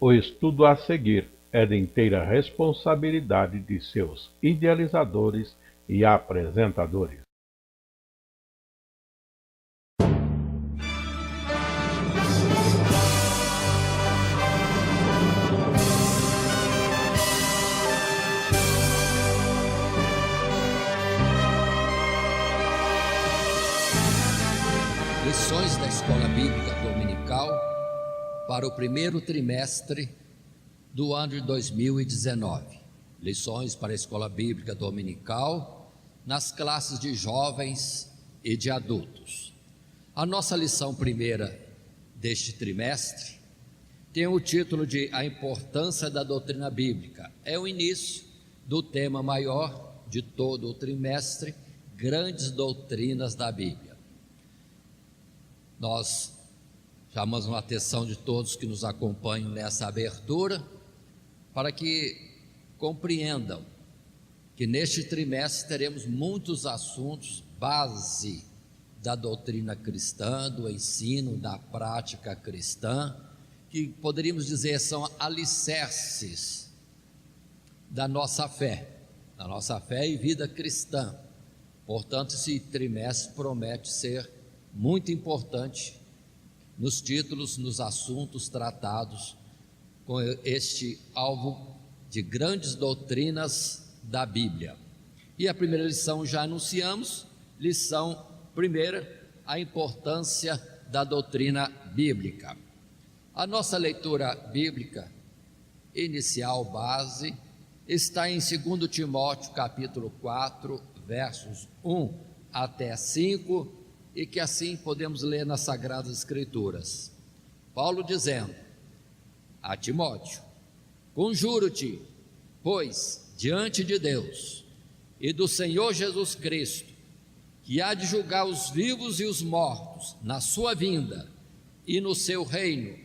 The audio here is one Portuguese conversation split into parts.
O estudo a seguir é de inteira responsabilidade de seus idealizadores e apresentadores. Lições da Escola Bíblica Dominical para o primeiro trimestre do ano de 2019. Lições para a Escola Bíblica Dominical nas classes de jovens e de adultos. A nossa lição primeira deste trimestre tem o título de A Importância da Doutrina Bíblica. É o início do tema maior de todo o trimestre, Grandes Doutrinas da Bíblia. Nós chamamos a atenção de todos que nos acompanham nessa abertura, para que compreendam que neste trimestre teremos muitos assuntos base da doutrina cristã, do ensino, da prática cristã, que poderíamos dizer são alicerces da nossa fé e vida cristã. Portanto, esse trimestre promete ser muito importante nos títulos, nos assuntos tratados com este alvo de grandes doutrinas da Bíblia. E a primeira lição já anunciamos, lição primeira, a importância da doutrina bíblica. A nossa leitura bíblica inicial, base, está em 2 Timóteo capítulo 4, versos 1 até 5, e que assim podemos ler nas Sagradas Escrituras. Paulo dizendo a Timóteo: conjuro-te, pois, diante de Deus e do Senhor Jesus Cristo, que há de julgar os vivos e os mortos na sua vinda e no seu reino,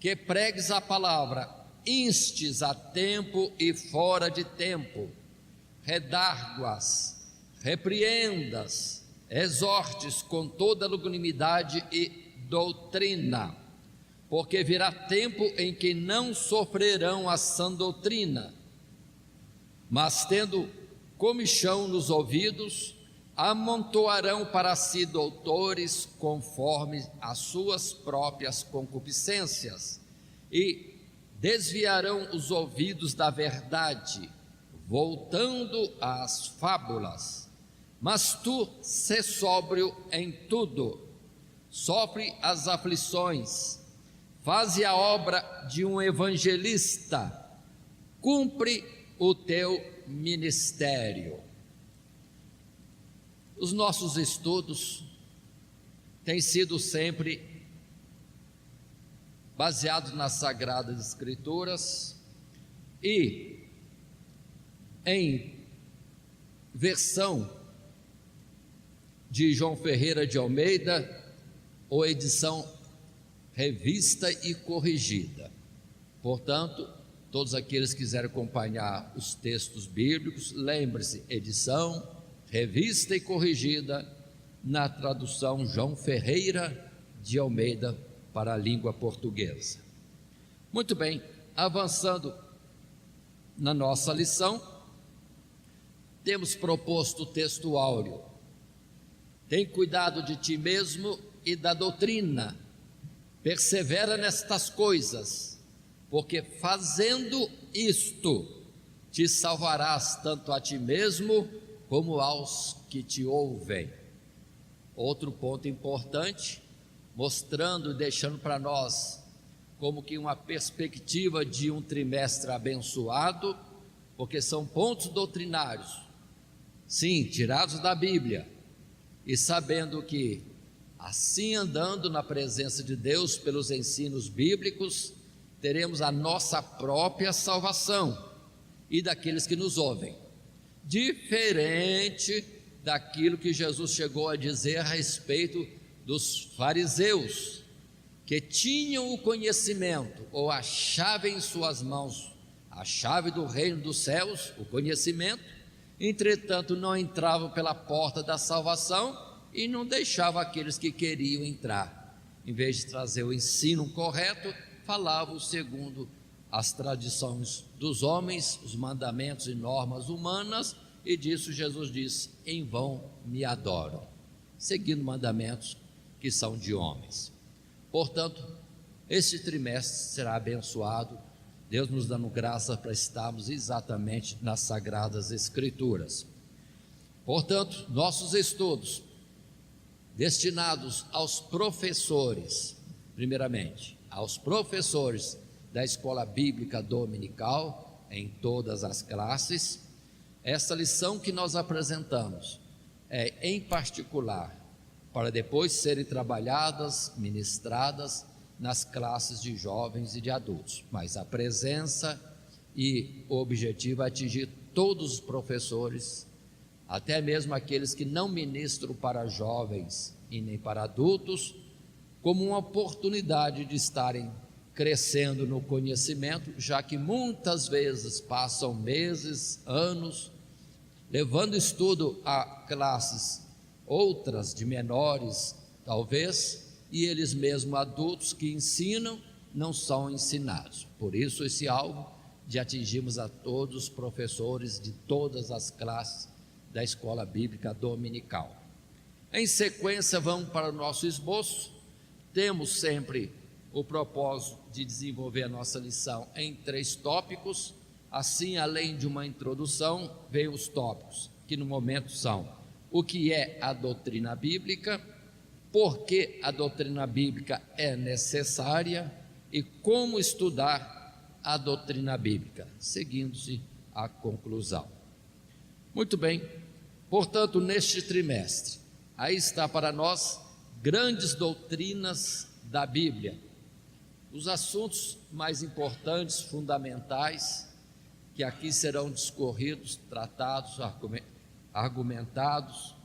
que pregues a palavra, instes a tempo e fora de tempo, redarguas, repreendas, exortes com toda longanimidade e doutrina, porque virá tempo em que não sofrerão a sã doutrina, mas tendo comichão nos ouvidos, amontoarão para si doutores conforme as suas próprias concupiscências, e desviarão os ouvidos da verdade, voltando às fábulas. Mas tu, sê sóbrio em tudo, sofre as aflições, faze a obra de um evangelista, cumpre o teu ministério. Os nossos estudos têm sido sempre baseados nas Sagradas Escrituras e em versão de João Ferreira de Almeida, ou edição revista e corrigida. Portanto, todos aqueles que quiserem acompanhar os textos bíblicos, lembre-se, edição revista e corrigida na tradução João Ferreira de Almeida para a língua portuguesa. Muito bem, avançando na nossa lição, temos proposto o texto áureo: tem cuidado de ti mesmo e da doutrina, persevera nestas coisas, porque fazendo isto, te salvarás tanto a ti mesmo como aos que te ouvem. Outro ponto importante, mostrando e deixando para nós como que uma perspectiva de um trimestre abençoado, porque são pontos doutrinários, sim, tirados da Bíblia, e sabendo que, assim andando na presença de Deus pelos ensinos bíblicos, teremos a nossa própria salvação e daqueles que nos ouvem, diferente daquilo que Jesus chegou a dizer a respeito dos fariseus, que tinham o conhecimento, ou a chave em suas mãos, a chave do reino dos céus, o conhecimento, entretanto não entravam pela porta da salvação e não deixavam aqueles que queriam entrar. Em vez de trazer o ensino correto, falavam segundo as tradições dos homens, os mandamentos e normas humanas, e disso Jesus disse: em vão me adoram, seguindo mandamentos que são de homens. Portanto, este trimestre será abençoado, Deus nos dando graça para estarmos exatamente nas Sagradas Escrituras. Portanto, nossos estudos destinados aos professores, primeiramente, aos professores da Escola Bíblica Dominical, em todas as classes, essa lição que nós apresentamos é em particular para depois serem trabalhadas, ministradas nas classes de jovens e de adultos, mas a presença e o objetivo é atingir todos os professores, até mesmo aqueles que não ministram para jovens e nem para adultos, como uma oportunidade de estarem crescendo no conhecimento, já que muitas vezes passam meses, anos, levando estudo a classes outras de menores, talvez, e eles mesmos adultos que ensinam não são ensinados. Por isso esse alvo de atingirmos a todos os professores de todas as classes da Escola Bíblica Dominical. Em sequência, vamos para o nosso esboço. Temos sempre o propósito de desenvolver a nossa lição em 3 tópicos. Assim, além de uma introdução, vem os tópicos, que no momento são: o que é a doutrina bíblica, por que a doutrina bíblica é necessária e como estudar a doutrina bíblica, seguindo-se a conclusão. Muito bem, portanto, neste trimestre, aí está para nós grandes doutrinas da Bíblia, os assuntos mais importantes, fundamentais, que aqui serão discorridos, tratados, argumentados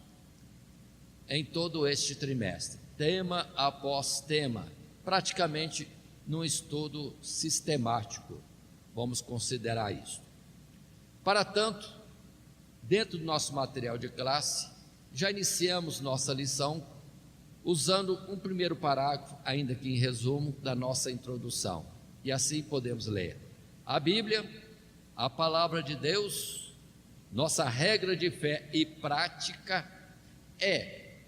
em todo este trimestre, tema após tema, praticamente num estudo sistemático, vamos considerar isso. Para tanto, dentro do nosso material de classe, já iniciamos nossa lição usando um primeiro parágrafo, ainda que em resumo, da nossa introdução, e assim podemos ler: a Bíblia, a palavra de Deus, nossa regra de fé e prática, é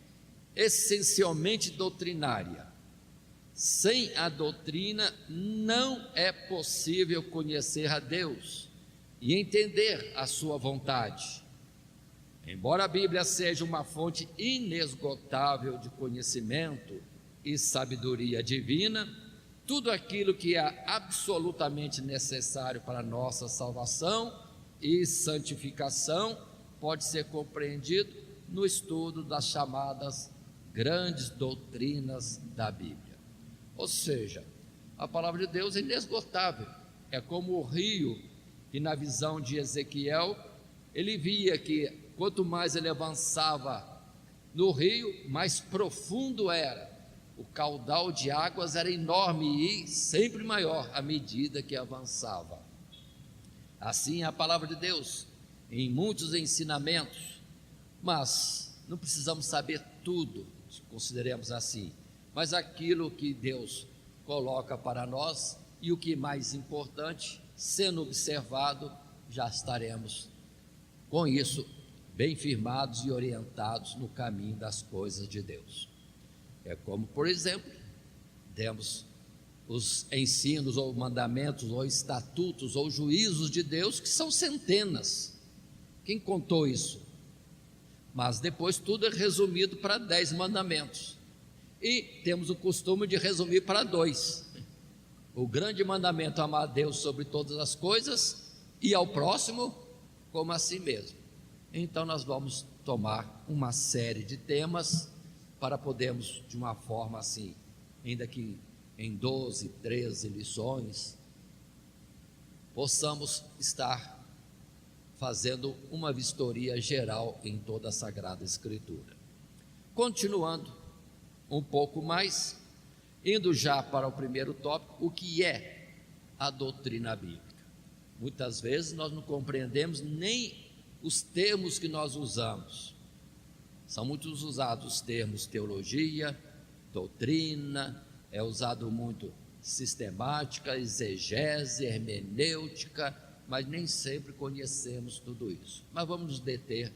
essencialmente doutrinária. Sem a doutrina não é possível conhecer a Deus e entender a sua vontade. Embora a Bíblia seja uma fonte inesgotável de conhecimento e sabedoria divina, tudo aquilo que é absolutamente necessário para a nossa salvação e santificação pode ser compreendido no estudo das chamadas grandes doutrinas da Bíblia. Ou seja, a palavra de Deus é inesgotável, é como o rio que, na visão de Ezequiel, ele via que quanto mais ele avançava no rio, mais profundo era, o caudal de águas era enorme e sempre maior à medida que avançava. Assim é a palavra de Deus, em muitos ensinamentos, mas não precisamos saber tudo, consideremos assim, mas aquilo que Deus coloca para nós, e o que é mais importante, sendo observado, já estaremos com isso bem firmados e orientados no caminho das coisas de Deus. É como, por exemplo, temos os ensinos ou mandamentos ou estatutos ou juízos de Deus, que são centenas. Quem contou isso? Mas depois tudo é resumido para 10 mandamentos, e temos o costume de resumir para 2: o grande mandamento, amar a Deus sobre todas as coisas e ao próximo como a si mesmo. Então nós vamos tomar uma série de temas para podermos, de uma forma assim, ainda que em 12, 13 lições, possamos estar fazendo uma vistoria geral em toda a Sagrada Escritura. Continuando um pouco mais, indo já para o primeiro tópico: o que é a doutrina bíblica? Muitas vezes nós não compreendemos nem os termos que nós usamos. São muitos usados os termos teologia, doutrina, é usado muito sistemática, exegese, hermenêutica, mas nem sempre conhecemos tudo isso. Mas vamos nos deter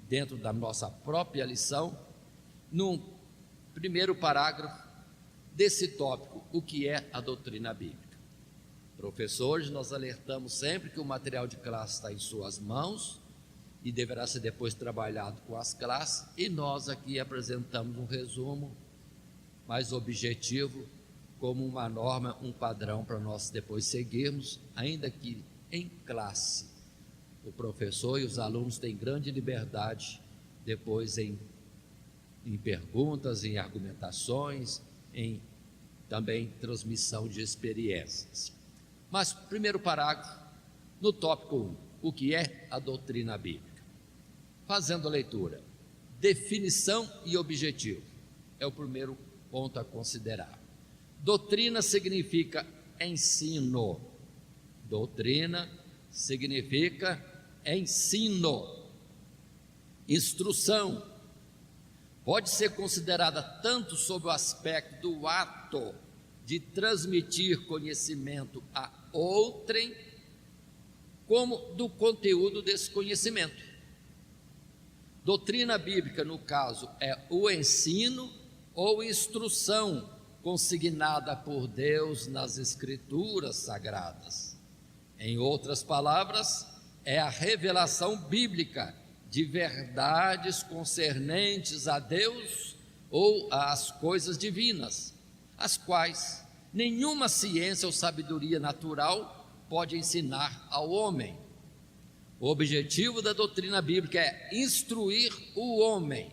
dentro da nossa própria lição, no primeiro parágrafo desse tópico, o que é a doutrina bíblica. Professores, nós alertamos sempre que o material de classe está em suas mãos e deverá ser depois trabalhado com as classes, e nós aqui apresentamos um resumo mais objetivo, como uma norma, um padrão para nós depois seguirmos, ainda que em classe. O professor e os alunos têm grande liberdade depois em perguntas, em argumentações, em também transmissão de experiências. Mas, primeiro parágrafo, no tópico 1, o que é a doutrina bíblica? Fazendo a leitura, definição e objetivo, é o primeiro ponto a considerar. Doutrina significa ensino. Doutrina significa ensino. Instrução pode ser considerada tanto sob o aspecto do ato de transmitir conhecimento a outrem, como do conteúdo desse conhecimento. Doutrina bíblica, no caso, é o ensino ou instrução consignada por Deus nas Escrituras Sagradas. Em outras palavras, é a revelação bíblica de verdades concernentes a Deus ou às coisas divinas, as quais nenhuma ciência ou sabedoria natural pode ensinar ao homem. O objetivo da doutrina bíblica é instruir o homem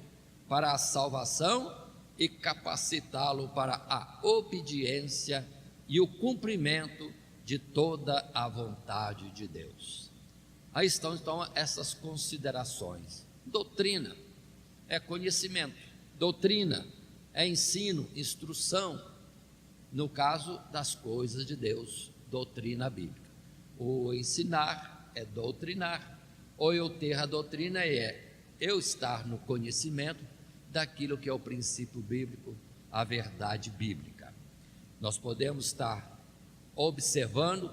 para a salvação e capacitá-lo para a obediência e o cumprimento de toda a vontade de Deus. Aí estão então essas considerações. Doutrina é conhecimento, doutrina é ensino, instrução, no caso das coisas de Deus, doutrina bíblica. O ensinar é doutrinar, ou eu ter a doutrina é eu estar no conhecimento daquilo que é o princípio bíblico, a verdade bíblica. Nós podemos estar observando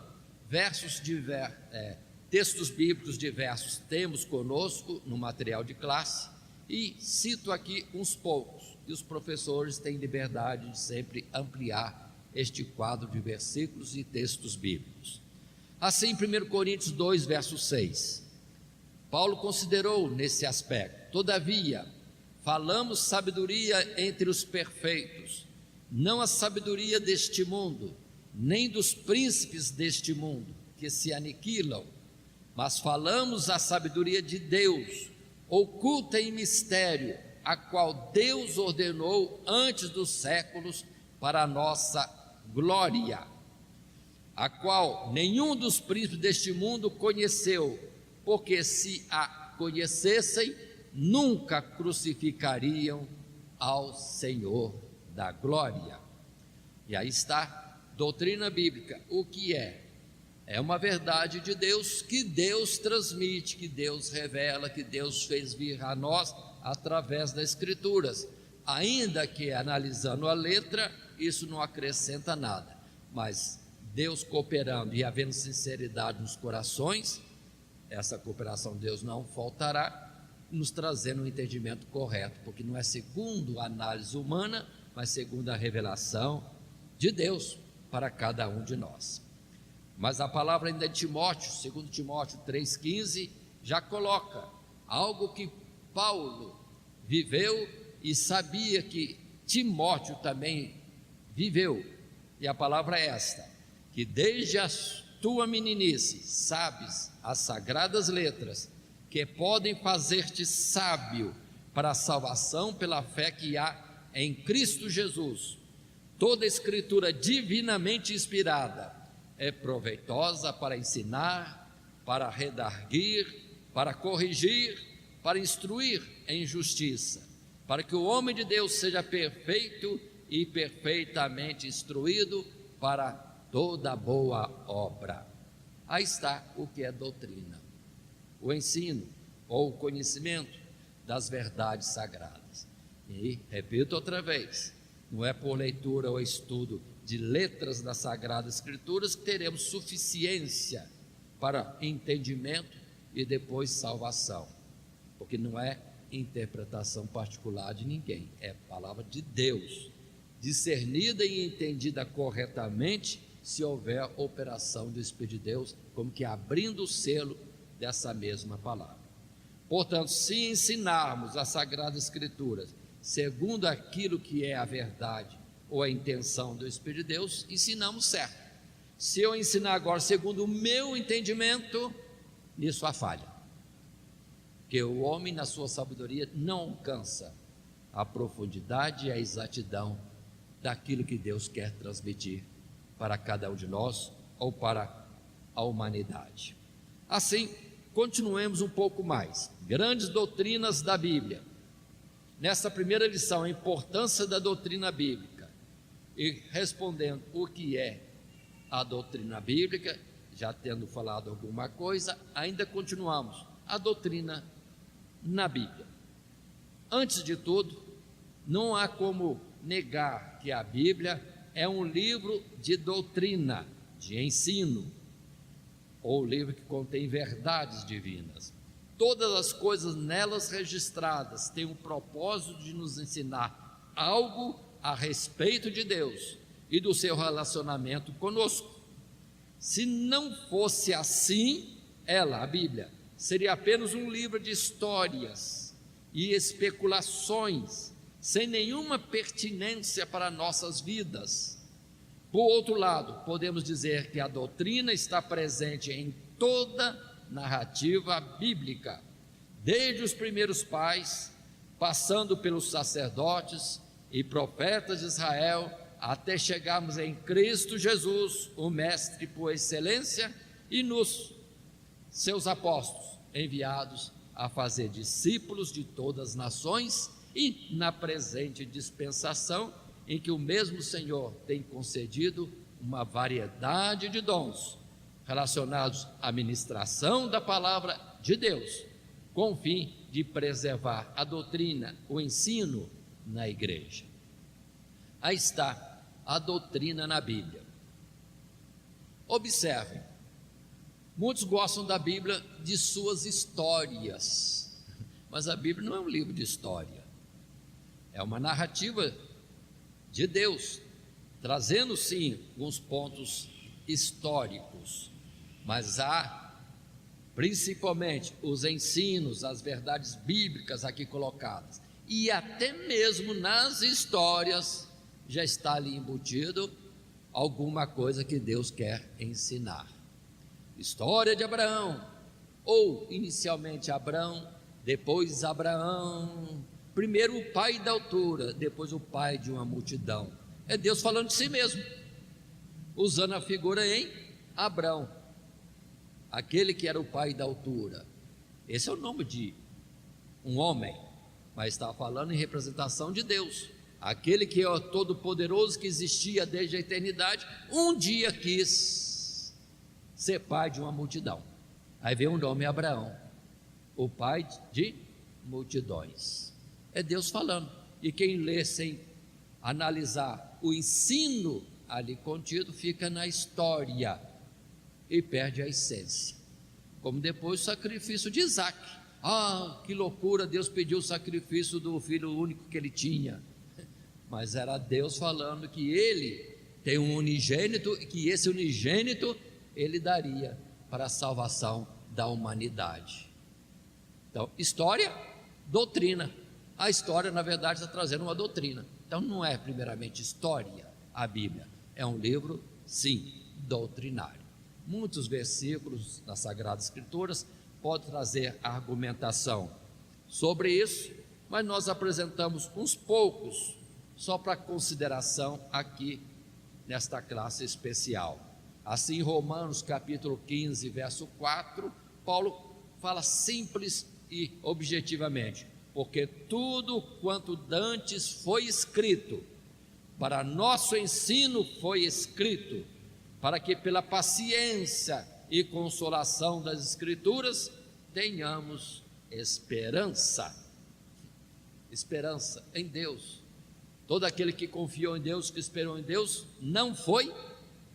textos bíblicos diversos temos conosco no material de classe, e cito aqui uns poucos, e os professores têm liberdade de sempre ampliar este quadro de versículos e textos bíblicos. Assim, 1 Coríntios 2, verso 6, Paulo considerou nesse aspecto: todavia, falamos sabedoria entre os perfeitos, não a sabedoria deste mundo, nem dos príncipes deste mundo, que se aniquilam, mas falamos a sabedoria de Deus, oculta em mistério, a qual Deus ordenou antes dos séculos para a nossa glória, a qual nenhum dos príncipes deste mundo conheceu, porque se a conhecessem, nunca crucificariam ao Senhor da glória. E aí está, doutrina bíblica, o que é? É uma verdade de Deus, que Deus transmite, que Deus revela, que Deus fez vir a nós através das Escrituras, ainda que analisando a letra, isso não acrescenta nada, mas Deus cooperando e havendo sinceridade nos corações, essa cooperação de Deus não faltará, nos trazendo um entendimento correto, porque não é segundo a análise humana, mas segundo a revelação de Deus para cada um de nós. Mas a palavra ainda de Timóteo, 2 Timóteo 3,15, já coloca algo que Paulo viveu e sabia que Timóteo também viveu, e a palavra é esta: que desde a tua meninice sabes as sagradas letras, que podem fazer-te sábio para a salvação pela fé que há em Cristo Jesus. Toda escritura divinamente inspirada é proveitosa para ensinar, para redarguir, para corrigir, para instruir em justiça, para que o homem de Deus seja perfeito e perfeitamente instruído para toda boa obra. Aí está o que é doutrina: o ensino ou o conhecimento das verdades sagradas. E repito outra vez, não é por leitura ou estudo de letras das Sagradas Escrituras, que teremos suficiência para entendimento e depois salvação, porque não é interpretação particular de ninguém, é palavra de Deus, discernida e entendida corretamente, se houver operação do Espírito de Deus, como que abrindo o selo dessa mesma palavra. Portanto, se ensinarmos as Sagradas Escrituras segundo aquilo que é a verdade ou a intenção do Espírito de Deus, ensinamos certo. Se eu ensinar agora segundo o meu entendimento, nisso há falha, porque o homem na sua sabedoria não alcança a profundidade e a exatidão daquilo que Deus quer transmitir para cada um de nós ou para a humanidade. Assim, continuemos um pouco mais. Grandes doutrinas da Bíblia. Nessa primeira lição, a importância da doutrina bíblica, e respondendo o que é a doutrina bíblica, já tendo falado alguma coisa, ainda continuamos a doutrina na Bíblia. Antes de tudo, não há como negar que a Bíblia é um livro de doutrina, de ensino, ou livro que contém verdades divinas. Todas as coisas nelas registradas têm o propósito de nos ensinar algo a respeito de Deus e do seu relacionamento conosco. Se não fosse assim, a Bíblia, seria apenas um livro de histórias e especulações, sem nenhuma pertinência para nossas vidas. Por outro lado, podemos dizer que a doutrina está presente em toda narrativa bíblica, desde os primeiros pais, passando pelos sacerdotes e profetas de Israel, até chegarmos em Cristo Jesus, o Mestre por excelência, e nos seus apóstolos, enviados a fazer discípulos de todas as nações, e na presente dispensação, em que o mesmo Senhor tem concedido uma variedade de dons relacionados à ministração da palavra de Deus, com o fim de preservar a doutrina, o ensino na igreja. Aí está a doutrina na Bíblia. Observem, muitos gostam da Bíblia de suas histórias, mas a Bíblia não é um livro de história, é uma narrativa de Deus, trazendo sim alguns pontos históricos, mas há principalmente os ensinos, as verdades bíblicas aqui colocadas, e até mesmo nas histórias já está ali embutido alguma coisa que Deus quer ensinar. História de Abraão, ou inicialmente Abraão, depois Abraão, primeiro o pai da altura, depois o pai de uma multidão. É Deus falando de si mesmo, usando a figura em Abraão, aquele que era o pai da altura. Esse é o nome de um homem, mas está falando em representação de Deus, aquele que é o todo-poderoso, que existia desde a eternidade, um dia quis ser pai de uma multidão. Aí vem o nome Abraão, o pai de multidões. É Deus falando, e quem lê sem analisar o ensino ali contido, fica na história e perde a essência, como depois o sacrifício de Isaac. Que loucura, Deus pediu o sacrifício do filho único que ele tinha, mas era Deus falando que ele tem um unigênito, e que esse unigênito ele daria para a salvação da humanidade. Então, história, doutrina. A história, na verdade, está trazendo uma doutrina. Então, não é primeiramente história a Bíblia, é um livro, sim, doutrinário. Muitos versículos das Sagradas Escrituras podem trazer argumentação sobre isso, mas nós apresentamos uns poucos, só para consideração aqui nesta classe especial. Assim, em Romanos capítulo 15, verso 4, Paulo fala simples e objetivamente: porque tudo quanto dantes foi escrito, para nosso ensino foi escrito, para que pela paciência e consolação das Escrituras tenhamos esperança. Esperança em Deus. Todo aquele que confiou em Deus, que esperou em Deus, não foi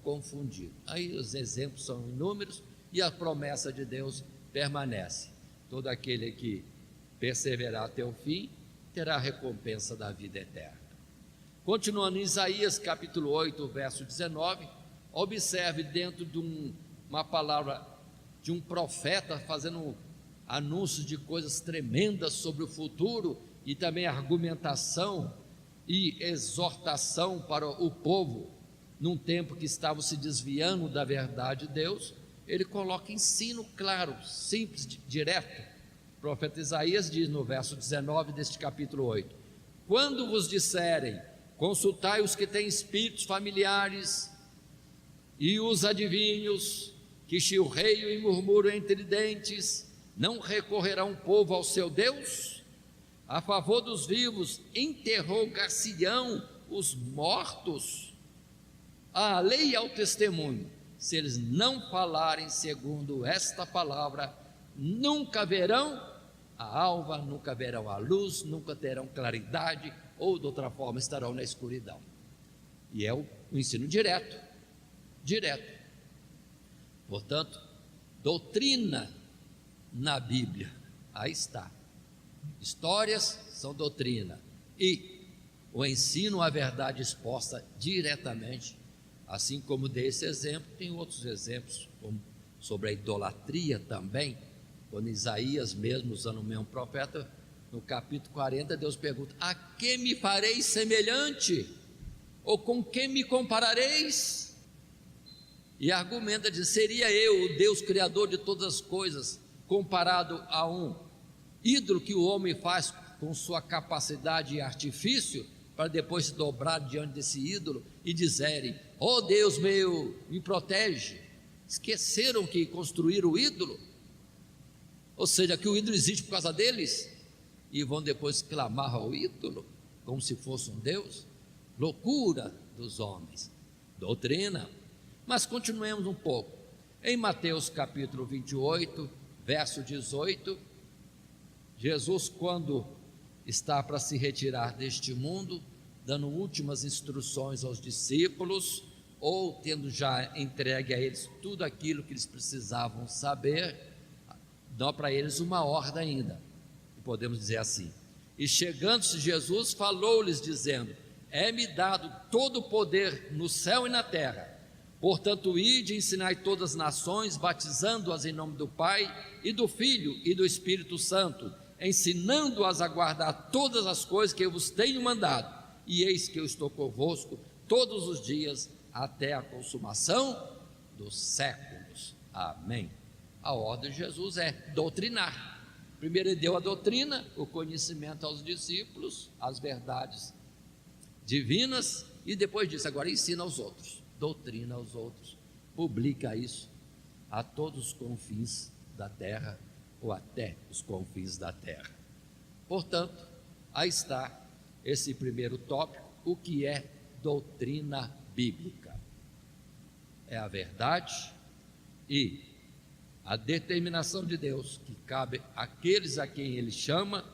confundido. Aí os exemplos são inúmeros e a promessa de Deus permanece. Todo aquele que perseverar até o fim terá a recompensa da vida eterna. Continuando em Isaías capítulo 8, verso 19, observe dentro de uma palavra de um profeta fazendo anúncios de coisas tremendas sobre o futuro e também argumentação e exortação para o povo num tempo que estavam se desviando da verdade de Deus. Ele coloca ensino claro, simples, direto. O profeta Isaías diz no verso 19 deste capítulo 8: quando vos disserem, consultai os que têm espíritos familiares e os adivinhos, que chilreiam e murmuram entre dentes, não recorrerá um povo ao seu Deus? A favor dos vivos interrogar-se-ão os mortos? À lei e ao testemunho, se eles não falarem segundo esta palavra, nunca verão a alva, nunca verão a luz, nunca terão claridade, ou de outra forma estarão na escuridão. E é o ensino direto. Portanto, doutrina na Bíblia, aí está. Histórias são doutrina e o ensino, a verdade exposta diretamente, assim como dei esse exemplo, tem outros exemplos, como sobre a idolatria também, quando Isaías mesmo, usando o mesmo profeta, no capítulo 40, Deus pergunta: a que me fareis semelhante? Ou com quem me comparareis? E argumenta, diz: seria eu, o Deus criador de todas as coisas, comparado a um ídolo que o homem faz com sua capacidade e artifício, para depois se dobrar diante desse ídolo e dizerem: ó Deus meu, me protege? Esqueceram que construíram o ídolo, ou seja, que o ídolo existe por causa deles, e vão depois clamar ao ídolo como se fosse um Deus. Loucura dos homens, doutrina. Mas continuemos um pouco. Em Mateus capítulo 28, verso 18, Jesus, quando está para se retirar deste mundo, dando últimas instruções aos discípulos, ou tendo já entregue a eles tudo aquilo que eles precisavam saber, dá para eles uma ordem ainda, podemos dizer assim: e chegando-se Jesus, falou-lhes dizendo: é-me dado todo o poder no céu e na terra. Portanto, ide e ensinai todas as nações, batizando-as em nome do Pai, e do Filho e do Espírito Santo, ensinando-as a guardar todas as coisas que eu vos tenho mandado. E eis que eu estou convosco todos os dias, até a consumação dos séculos. Amém. A ordem de Jesus é doutrinar. Primeiro ele deu a doutrina, o conhecimento aos discípulos, as verdades divinas, e depois disso, agora ensina aos outros, doutrina aos outros, publica isso a todos os confins da terra, ou até os confins da terra. Portanto, aí está esse primeiro tópico: o que é doutrina bíblica? É a verdade e a determinação de Deus, que cabe àqueles a quem Ele chama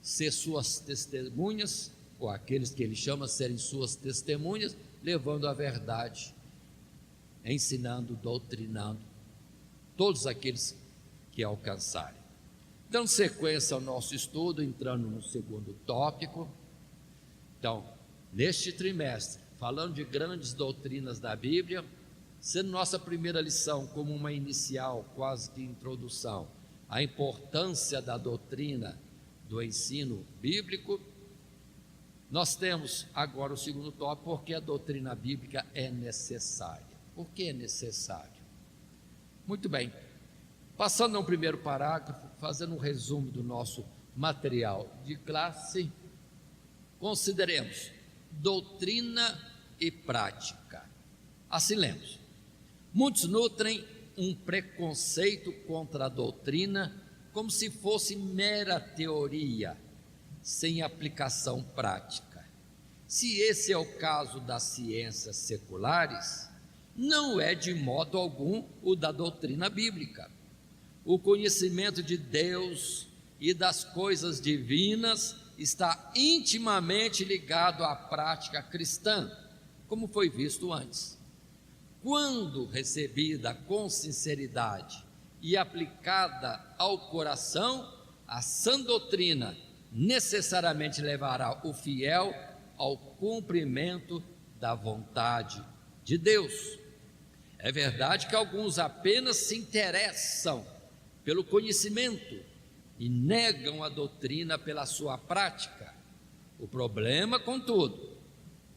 ser suas testemunhas, ou aqueles que Ele chama serem suas testemunhas, levando a verdade, ensinando, doutrinando todos aqueles que alcançarem. Dando sequência ao nosso estudo, entrando no segundo tópico. Então, neste trimestre, falando de grandes doutrinas da Bíblia, sendo nossa primeira lição como uma inicial, quase que introdução, a importância da doutrina do ensino bíblico, nós temos agora o segundo tópico: porque a doutrina bíblica é necessária. Por que é necessário? Muito bem, passando ao primeiro parágrafo, fazendo um resumo do nosso material de classe, consideremos doutrina e prática. Assim lemos: muitos nutrem um preconceito contra a doutrina, como se fosse mera teoria, sem aplicação prática. Se esse é o caso das ciências seculares, não é de modo algum o da doutrina bíblica. O conhecimento de Deus e das coisas divinas está intimamente ligado à prática cristã, como foi visto antes. Quando recebida com sinceridade e aplicada ao coração, a sã doutrina necessariamente levará o fiel ao cumprimento da vontade de Deus. É verdade que alguns apenas se interessam pelo conhecimento e negam a doutrina pela sua prática. O problema, contudo,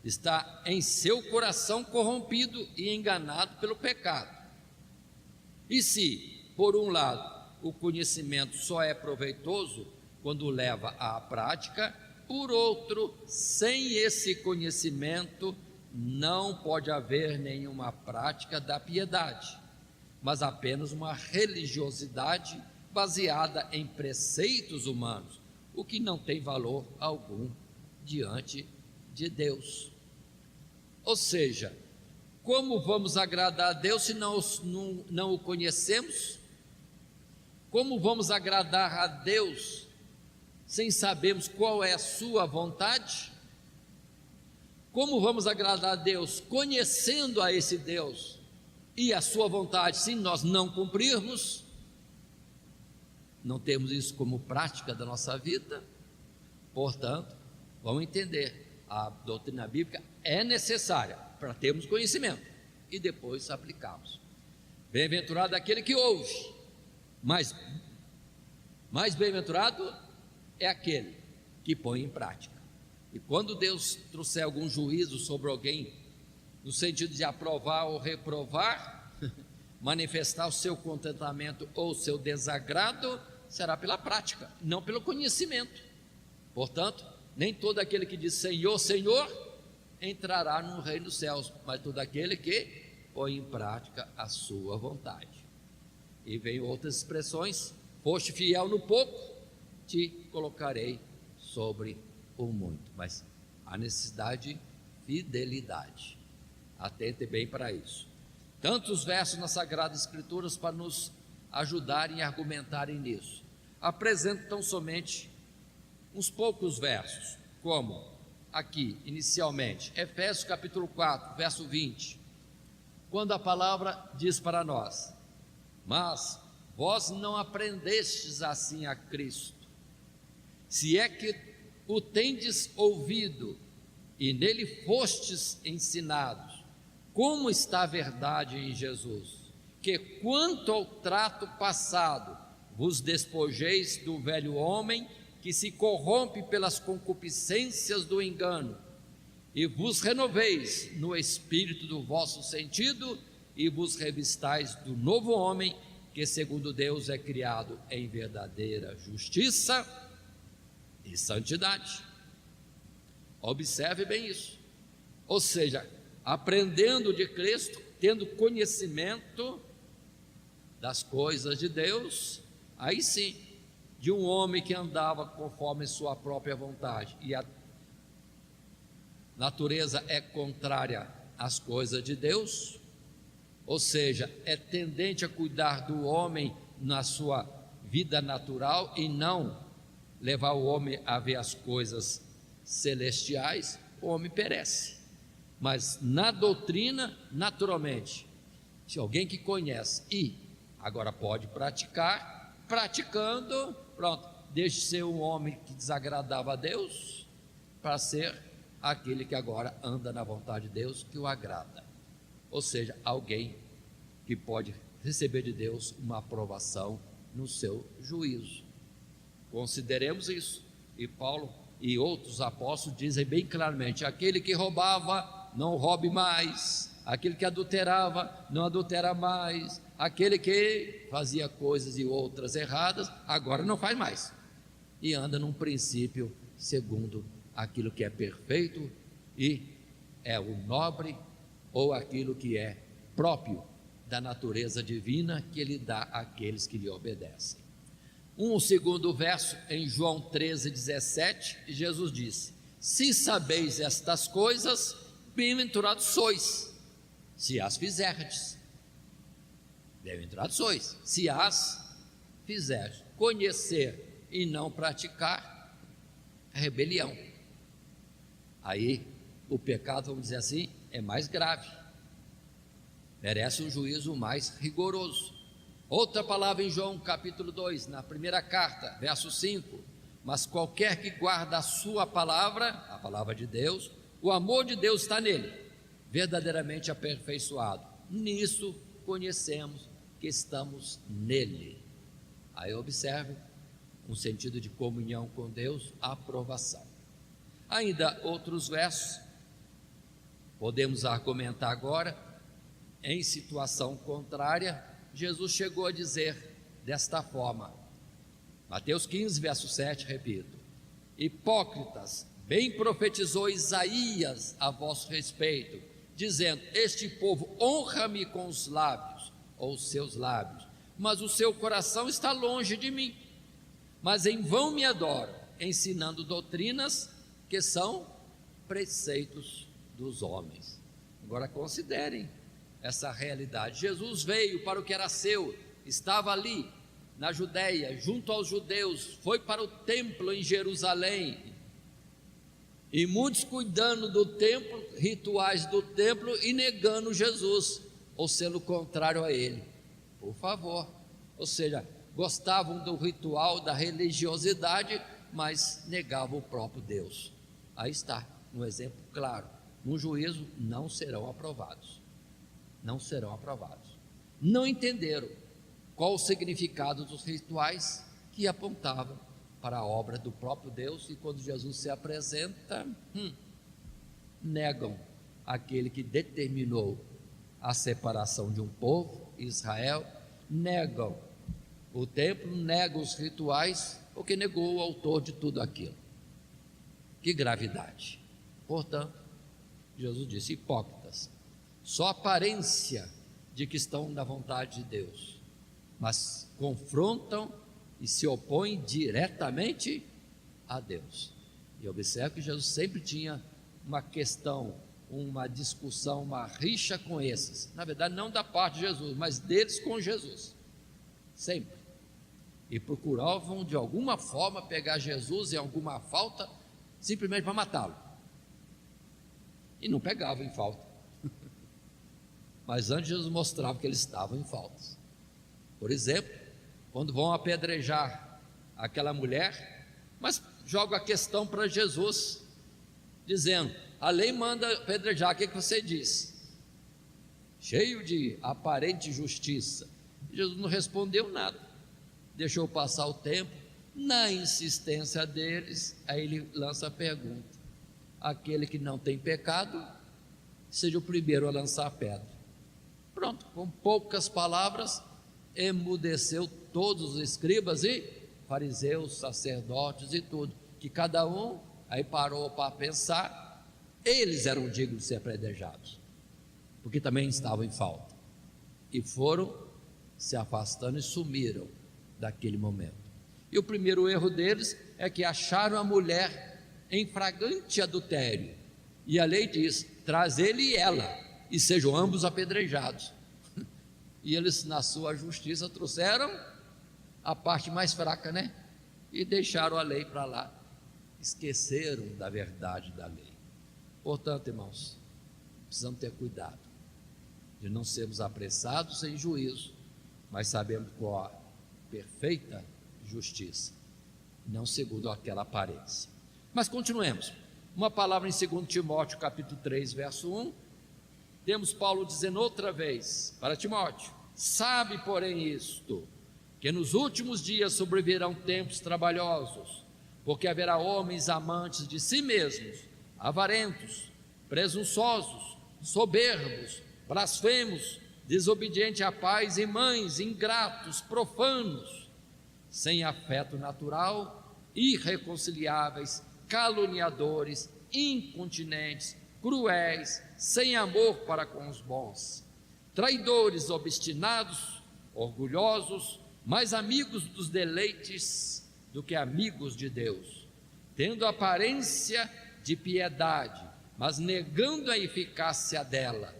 está em seu coração corrompido e enganado pelo pecado. E se, por um lado, o conhecimento só é proveitoso quando leva à prática, por outro, sem esse conhecimento, não pode haver nenhuma prática da piedade, mas apenas uma religiosidade baseada em preceitos humanos, o que não tem valor algum diante de Deus. Ou seja, como vamos agradar a Deus se não o conhecemos? Como vamos agradar a Deus sem sabermos qual é a sua vontade? Como vamos agradar a Deus conhecendo a esse Deus e a sua vontade se nós não cumprirmos? Não temos isso como prática da nossa vida. Portanto, vamos entender, a doutrina bíblica é necessária para termos conhecimento e depois aplicarmos. Bem-aventurado aquele que ouve, mas mais bem-aventurado é aquele que põe em prática. E quando Deus trouxer algum juízo sobre alguém, no sentido de aprovar ou reprovar, manifestar o seu contentamento ou o seu desagrado, será pela prática, não pelo conhecimento. Portanto, nem todo aquele que diz Senhor, Senhor, entrará no reino dos céus, mas todo aquele que põe em prática a sua vontade. E vem outras expressões: foste fiel no pouco, te colocarei sobre o muito. Mas há necessidade de fidelidade. Atente bem para isso. Tantos versos nas Sagradas Escrituras para nos ajudarem e argumentarem nisso. Apresento tão somente uns poucos versos, como aqui, inicialmente, Efésios capítulo 4, verso 20, quando a palavra diz para nós: mas vós não aprendestes assim a Cristo, se é que o tendes ouvido e nele fostes ensinados, como está a verdade em Jesus, que quanto ao trato passado, vos despojeis do velho homem que se corrompe pelas concupiscências do engano, e vos renoveis no espírito do vosso sentido, e vos revistais do novo homem, que segundo Deus é criado em verdadeira justiça e santidade. Observe bem isso. Ou seja, aprendendo de Cristo, tendo conhecimento das coisas de Deus, aí sim, de um homem que andava conforme sua própria vontade, e a natureza é contrária às coisas de Deus, ou seja, é tendente a cuidar do homem na sua vida natural e não levar o homem a ver as coisas celestiais, o homem perece. Mas na doutrina, naturalmente, se alguém que conhece e agora pode praticar, praticando, pronto, deixe de ser um homem que desagradava a Deus para ser aquele que agora anda na vontade de Deus, que o agrada. Ou seja, alguém que pode receber de Deus uma aprovação no seu juízo. Consideremos isso. E Paulo e outros apóstolos dizem bem claramente: aquele que roubava, não roube mais; aquele que adulterava, não adultera mais; aquele que fazia coisas e outras erradas, agora não faz mais, e anda num princípio segundo aquilo que é perfeito e é o nobre, ou aquilo que é próprio da natureza divina, que ele dá àqueles que lhe obedecem. Um segundo verso em João 13:17, Jesus disse: se sabeis estas coisas, bem-aventurados sois, se as fizerdes. Bem-aventurados sois, se as fizerdes. Conhecer e não praticar é rebelião. Aí o pecado, vamos dizer assim, é mais grave, merece um juízo mais rigoroso. Outra palavra em João capítulo 2, na primeira carta, verso 5: mas qualquer que guarda a sua palavra, a palavra de Deus, o amor de Deus está nele, verdadeiramente aperfeiçoado. Nisso conhecemos que estamos nele. Aí observe um sentido de comunhão com Deus, aprovação. Ainda outros versos, podemos argumentar agora, em situação contrária, Jesus chegou a dizer desta forma, Mateus 15, verso 7, repito: hipócritas, bem profetizou Isaías a vosso respeito, dizendo: este povo honra-me com os lábios, ou os seus lábios, mas o seu coração está longe de mim, mas em vão me adoram, ensinando doutrinas que são preceitos dos homens. Agora considerem essa realidade. Jesus veio para o que era seu, estava ali na Judéia, junto aos judeus, foi para o templo em Jerusalém, e muitos cuidando do templo, rituais do templo, e negando Jesus, ou sendo contrário a ele. Por favor, ou seja, gostavam do ritual, da religiosidade, mas negavam o próprio Deus. Aí está, um exemplo claro. No juízo não serão aprovados. Não serão aprovados. Não entenderam qual o significado dos rituais que apontavam para a obra do próprio Deus, e quando Jesus se apresenta, negam aquele que determinou a separação de um povo, Israel, negam o templo, negam os rituais, porque negou o autor de tudo aquilo. Que gravidade! Portanto, Jesus disse: hipócritas, só aparência de que estão na vontade de Deus, mas confrontam e se opõem diretamente a Deus. E observe que Jesus sempre tinha uma questão, uma discussão, uma rixa com esses, na verdade não da parte de Jesus, mas deles com Jesus, sempre, e procuravam de alguma forma pegar Jesus em alguma falta, simplesmente para matá-lo, e não pegavam em falta, mas antes Jesus mostrava que eles estavam em faltas. Por exemplo, quando vão apedrejar aquela mulher, mas joga a questão para Jesus, dizendo: a lei manda apedrejar, o que você diz? Cheio de aparente justiça. Jesus não respondeu nada, deixou passar o tempo. Na insistência deles, aí ele lança a pergunta: aquele que não tem pecado, seja o primeiro a lançar a pedra. Pronto, com poucas palavras, emudeceu todos os escribas e fariseus, sacerdotes e tudo, que cada um aí parou para pensar, eles eram dignos de ser apedrejados, porque também estavam em falta, e foram se afastando e sumiram daquele momento. E o primeiro erro deles é que acharam a mulher em flagrante adultério, e a lei diz: traz ele e ela, e sejam ambos apedrejados. E eles, na sua justiça, trouxeram a parte mais fraca, né? E deixaram a lei para lá, esqueceram da verdade da lei. Portanto, irmãos, precisamos ter cuidado de não sermos apressados em juízo, mas sabemos com a perfeita justiça, não segundo aquela aparência. Mas continuemos. Uma palavra em 2 Timóteo capítulo 3, verso 1, temos Paulo dizendo outra vez para Timóteo: sabe, porém, isto, que nos últimos dias sobrevirão tempos trabalhosos, porque haverá homens amantes de si mesmos, avarentos, presunçosos, soberbos, blasfemos, desobedientes a pais e mães, ingratos, profanos, sem afeto natural, irreconciliáveis, caluniadores, incontinentes, cruéis, sem amor para com os bons, traidores, obstinados, orgulhosos, mais amigos dos deleites do que amigos de Deus, tendo aparência de piedade, mas negando a eficácia dela.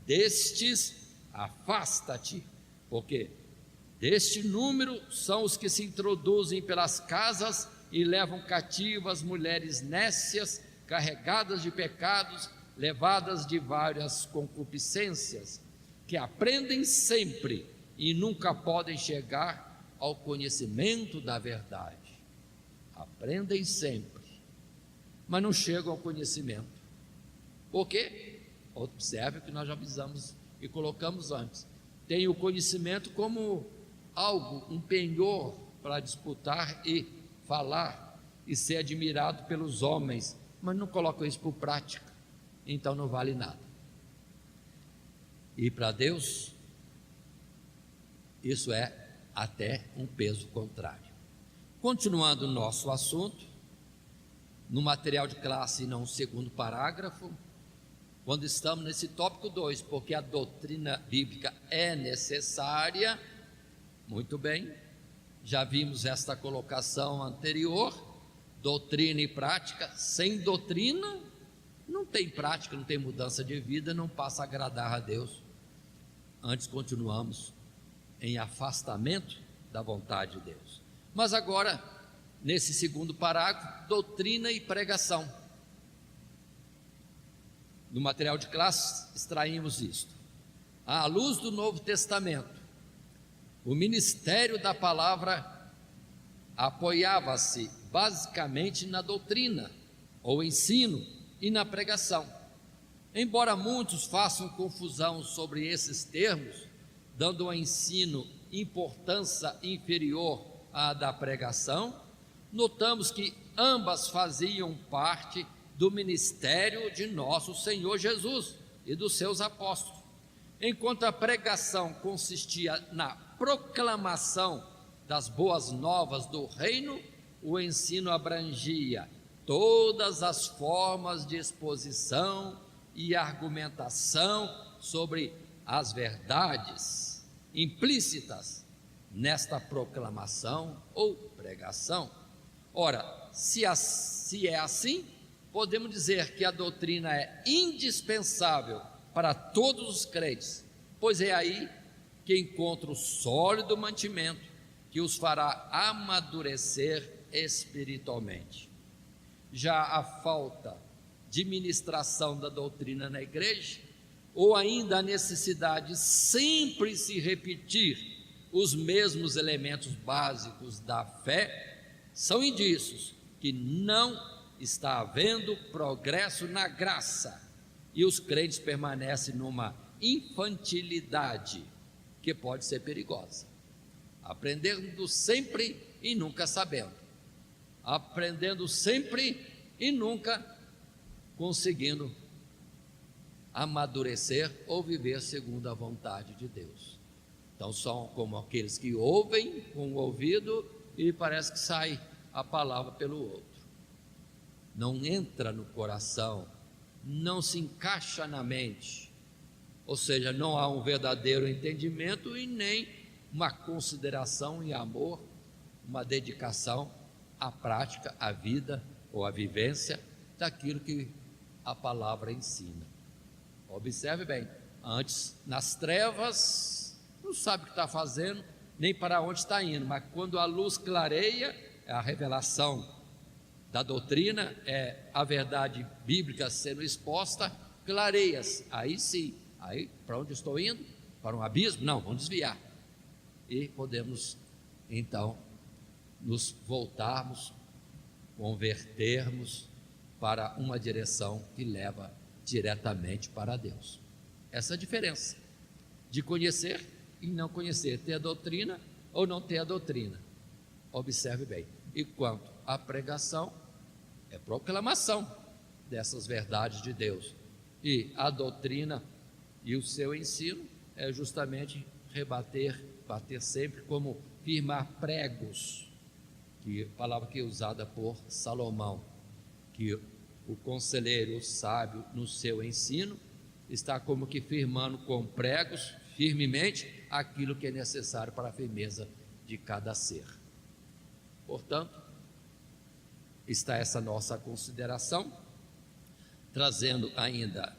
Destes afasta-te, porque deste número são os que se introduzem pelas casas e levam cativas mulheres nécias, carregadas de pecados, levadas de várias concupiscências, que aprendem sempre e nunca podem chegar ao conhecimento da verdade. Aprendem sempre, mas não chegam ao conhecimento. Por quê? Observe o que nós já avisamos e colocamos antes. Tem o conhecimento como algo, um penhor para disputar e falar e ser admirado pelos homens, mas não colocam isso por prática, então não vale nada. E para Deus, isso é até um peso contrário. Continuando o nosso assunto, no material de classe, não segundo parágrafo, quando estamos nesse tópico 2, porque a doutrina bíblica é necessária, muito bem, já vimos esta colocação anterior, doutrina e prática. Sem doutrina, não tem prática, não tem mudança de vida, não passa a agradar a Deus. Antes continuamos em afastamento da vontade de Deus. Mas agora, nesse segundo parágrafo, doutrina e pregação. No material de classe, extraímos isto. À luz do Novo Testamento, o ministério da palavra apoiava-se basicamente na doutrina, ou ensino, e na pregação. Embora muitos façam confusão sobre esses termos, dando ao ensino importância inferior à da pregação, notamos que ambas faziam parte do ministério de nosso Senhor Jesus e dos seus apóstolos. Enquanto a pregação consistia na proclamação das boas novas do reino, o ensino abrangia todas as formas de exposição e argumentação sobre as verdades implícitas nesta proclamação ou pregação. Ora, se é assim, podemos dizer que a doutrina é indispensável para todos os crentes, pois é aí que encontra o sólido mantimento que os fará amadurecer espiritualmente. Já a falta de ministração da doutrina na igreja, ou ainda a necessidade de sempre se repetir os mesmos elementos básicos da fé, são indícios que não está havendo progresso na graça, e os crentes permanecem numa infantilidade que pode ser perigosa, aprendendo sempre e nunca sabendo, aprendendo sempre e nunca conseguindo amadurecer ou viver segundo a vontade de Deus. Então são como aqueles que ouvem com o ouvido e parece que sai a palavra pelo outro, não entra no coração, não se encaixa na mente, ou seja, não há um verdadeiro entendimento e nem uma consideração e amor, uma dedicação à prática, à vida ou à vivência daquilo que a palavra ensina. Observe bem, antes nas trevas, não sabe o que está fazendo, nem para onde está indo, mas quando a luz clareia, é a revelação da doutrina, é a verdade bíblica sendo exposta, clareias, aí sim, aí para onde estou indo? Para um abismo? Não, vamos desviar. E podemos então nos voltarmos, convertermos para uma direção que leva diretamente para Deus. Essa é a diferença de conhecer e não conhecer, ter a doutrina ou não ter a doutrina. Observe bem. E quanto à pregação, é proclamação dessas verdades de Deus, e a doutrina e o seu ensino é justamente bater sempre, como firmar pregos, que palavra que é usada por Salomão, que o conselheiro, o sábio, no seu ensino, está como que firmando com pregos, firmemente, aquilo que é necessário para a firmeza de cada ser. Portanto, está essa nossa consideração, trazendo ainda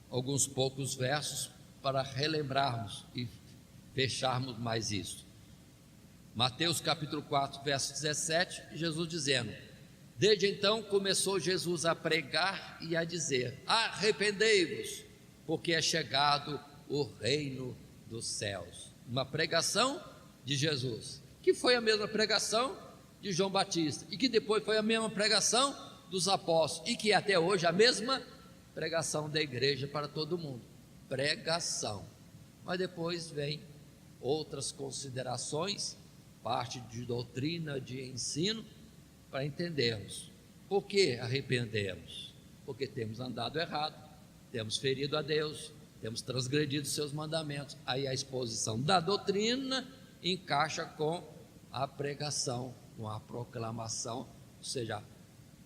alguns poucos versos para relembrarmos e fecharmos mais isso. Mateus capítulo 4, verso 17, Jesus dizendo: desde então começou Jesus a pregar e a dizer: arrependei-vos, porque é chegado o reino dos céus. Uma pregação de Jesus, que foi a mesma pregação de João Batista, e que depois foi a mesma pregação dos apóstolos, e que até hoje a mesma pregação da igreja para todo mundo. Pregação. Mas depois vem outras considerações, parte de doutrina, de ensino, para entendermos por que arrependemos. Porque temos andado errado, temos ferido a Deus, temos transgredido seus mandamentos. Aí a exposição da doutrina encaixa com a pregação, com a proclamação, ou seja,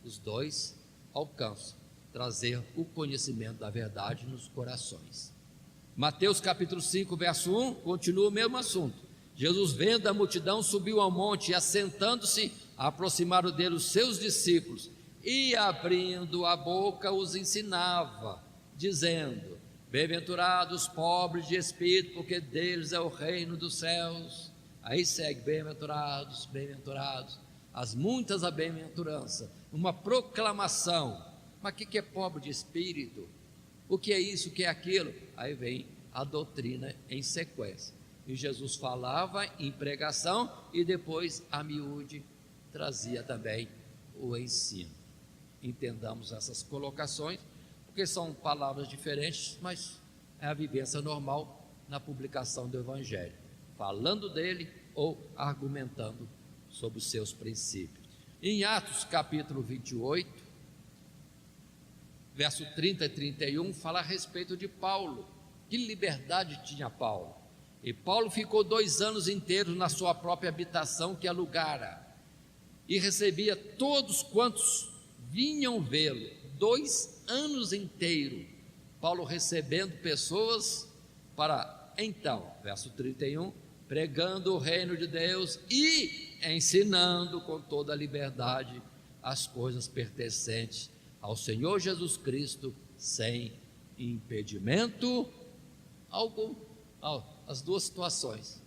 os dois alcançam trazer o conhecimento da verdade nos corações. Mateus capítulo 5, verso 1, continua o mesmo assunto. Jesus, vendo a multidão, subiu ao monte e, assentando-se, aproximaram dele os seus discípulos e, abrindo a boca, os ensinava, dizendo: bem-aventurados os pobres de espírito, porque deles é o reino dos céus. Aí segue: bem-aventurados, bem-aventurados, as muitas a bem-aventurança, uma proclamação. Mas o que é pobre de espírito? O que é isso, o que é aquilo? Aí vem a doutrina em sequência. E Jesus falava em pregação e depois a miúde trazia também o ensino. Entendamos essas colocações, porque são palavras diferentes, mas é a vivência normal na publicação do Evangelho, falando dele ou argumentando sobre os seus princípios. Em Atos capítulo 28, verso 30 e 31, fala a respeito de Paulo. Que liberdade tinha Paulo? E Paulo ficou 2 anos inteiros na sua própria habitação que alugara, e recebia todos quantos vinham vê-lo. 2 anos inteiros, Paulo recebendo pessoas para, então, verso 31, pregando o reino de Deus e ensinando com toda a liberdade as coisas pertencentes ao Senhor Jesus Cristo, sem impedimento algum. As duas situações: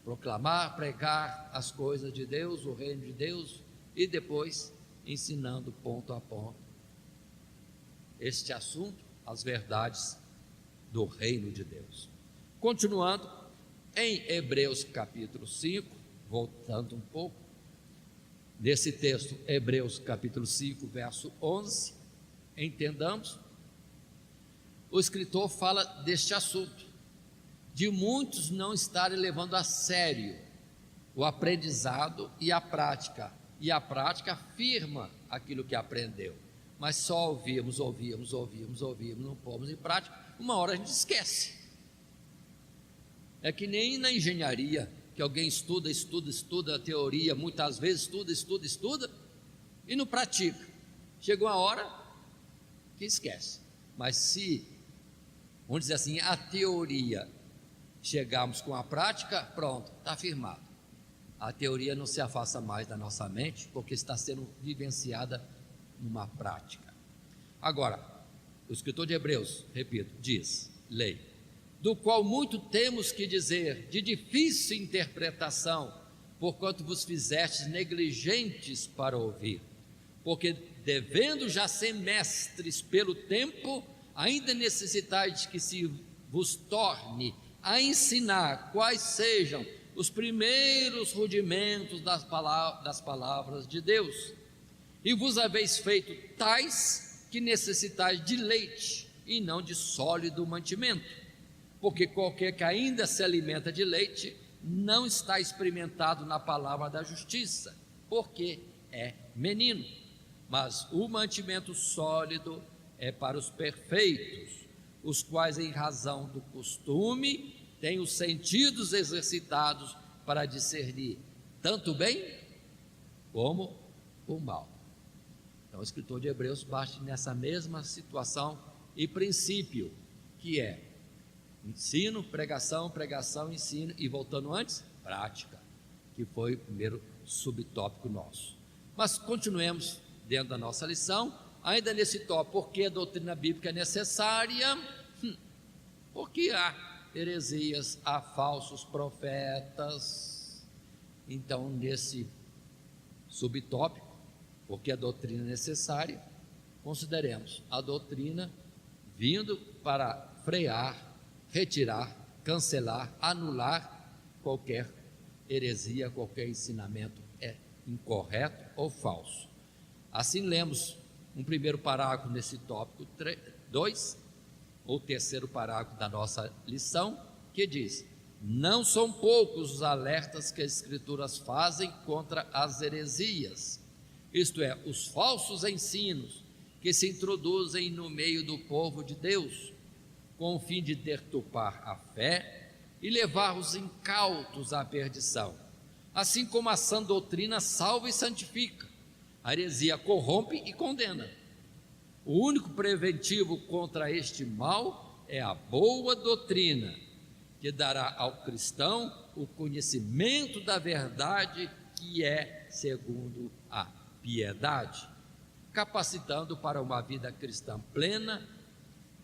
proclamar, pregar as coisas de Deus, o reino de Deus, e depois ensinando ponto a ponto este assunto, as verdades do reino de Deus. Continuando, em Hebreus capítulo 5, voltando um pouco, nesse texto, Hebreus capítulo 5, verso 11, entendamos, o escritor fala deste assunto, de muitos não estarem levando a sério o aprendizado e a prática afirma aquilo que aprendeu, mas só ouvimos, não pomos em prática, uma hora a gente esquece. É que nem na engenharia, que alguém estuda a teoria, muitas vezes estuda e não pratica, chega uma hora que esquece. Mas se, vamos dizer assim, a teoria chegarmos com a prática, pronto, está firmado. A teoria não se afasta mais da nossa mente, porque está sendo vivenciada numa prática. Agora, o escritor de Hebreus, repito, diz, lei, do qual muito temos que dizer, de difícil interpretação, porquanto vos fizestes negligentes para ouvir, porque devendo já ser mestres pelo tempo, ainda necessitais que se vos torne a ensinar quais sejam os primeiros rudimentos das palavras de Deus, e vos haveis feito tais que necessitais de leite e não de sólido mantimento, porque qualquer que ainda se alimenta de leite não está experimentado na palavra da justiça, porque é menino, mas o mantimento sólido é para os perfeitos, os quais, em razão do costume, têm os sentidos exercitados para discernir tanto o bem como o mal. Então, o escritor de Hebreus bate nessa mesma situação e princípio, que é ensino, pregação, ensino, e voltando antes, prática, que foi o primeiro subtópico nosso. Mas continuemos dentro da nossa lição, ainda nesse tópico, porque a doutrina bíblica é necessária, porque há heresias, há falsos profetas, Então, nesse subtópico, porque a doutrina é necessária, consideremos a doutrina vindo para frear, retirar, cancelar, anular qualquer heresia, qualquer ensinamento incorreto ou falso. Assim, lemos um primeiro parágrafo nesse tópico 2, ou terceiro parágrafo da nossa lição, que diz: não são poucos os alertas que as Escrituras fazem contra as heresias, isto é, os falsos ensinos que se introduzem no meio do povo de Deus, com o fim de deturpar a fé e levar os incautos à perdição. Assim como a sã doutrina salva e santifica, a heresia corrompe e condena. O único preventivo contra este mal é a boa doutrina, que dará ao cristão o conhecimento da verdade, que é segundo a piedade, capacitando para uma vida cristã plena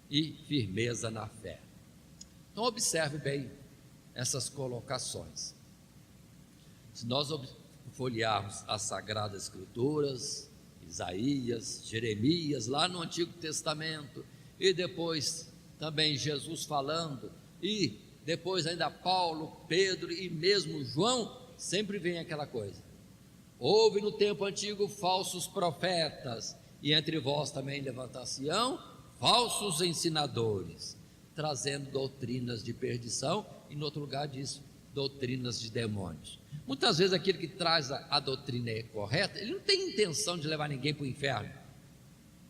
e firmeza na fé. Então observe bem essas colocações. Se nós folhearmos as Sagradas Escrituras, Isaías, Jeremias, lá no Antigo Testamento, e depois também Jesus falando, e depois ainda Paulo, Pedro e mesmo João, sempre vem aquela coisa: houve no tempo antigo falsos profetas, e entre vós também levantar-se-ão falsos ensinadores, trazendo doutrinas de perdição, e no outro lugar diz doutrinas de demônios. Muitas vezes aquele que traz a doutrina correta, ele não tem intenção de levar ninguém para o inferno,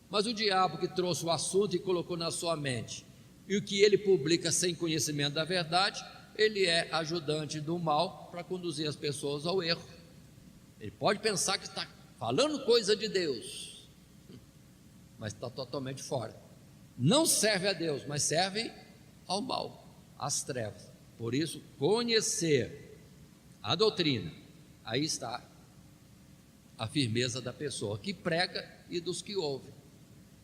mas o diabo que trouxe o assunto e colocou na sua mente, e o que ele publica sem conhecimento da verdade, ele é ajudante do mal para conduzir as pessoas ao erro. Ele pode pensar que está falando coisa de Deus, mas está totalmente fora. Não serve a Deus, mas serve ao mal, às trevas. Por isso, conhecer a doutrina, aí está a firmeza da pessoa que prega e dos que ouvem,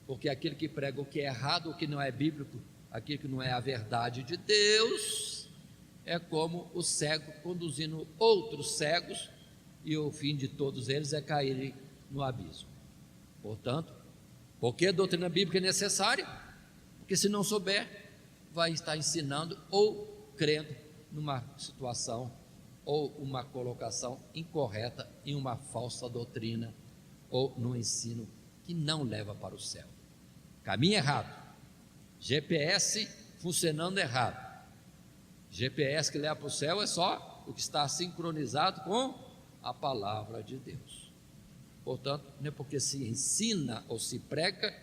porque aquele que prega o que é errado, o que não é bíblico, aquilo que não é a verdade de Deus, é como o cego conduzindo outros cegos, e o fim de todos eles é caírem no abismo. Portanto, porque a doutrina bíblica é necessária, porque se não souber, vai estar ensinando ou crendo numa situação ou uma colocação incorreta em uma falsa doutrina ou no ensino que não leva para o céu. Caminho errado, GPS funcionando errado. GPS que leva para o céu é só o que está sincronizado com a palavra de Deus. Portanto, não é porque se ensina ou se prega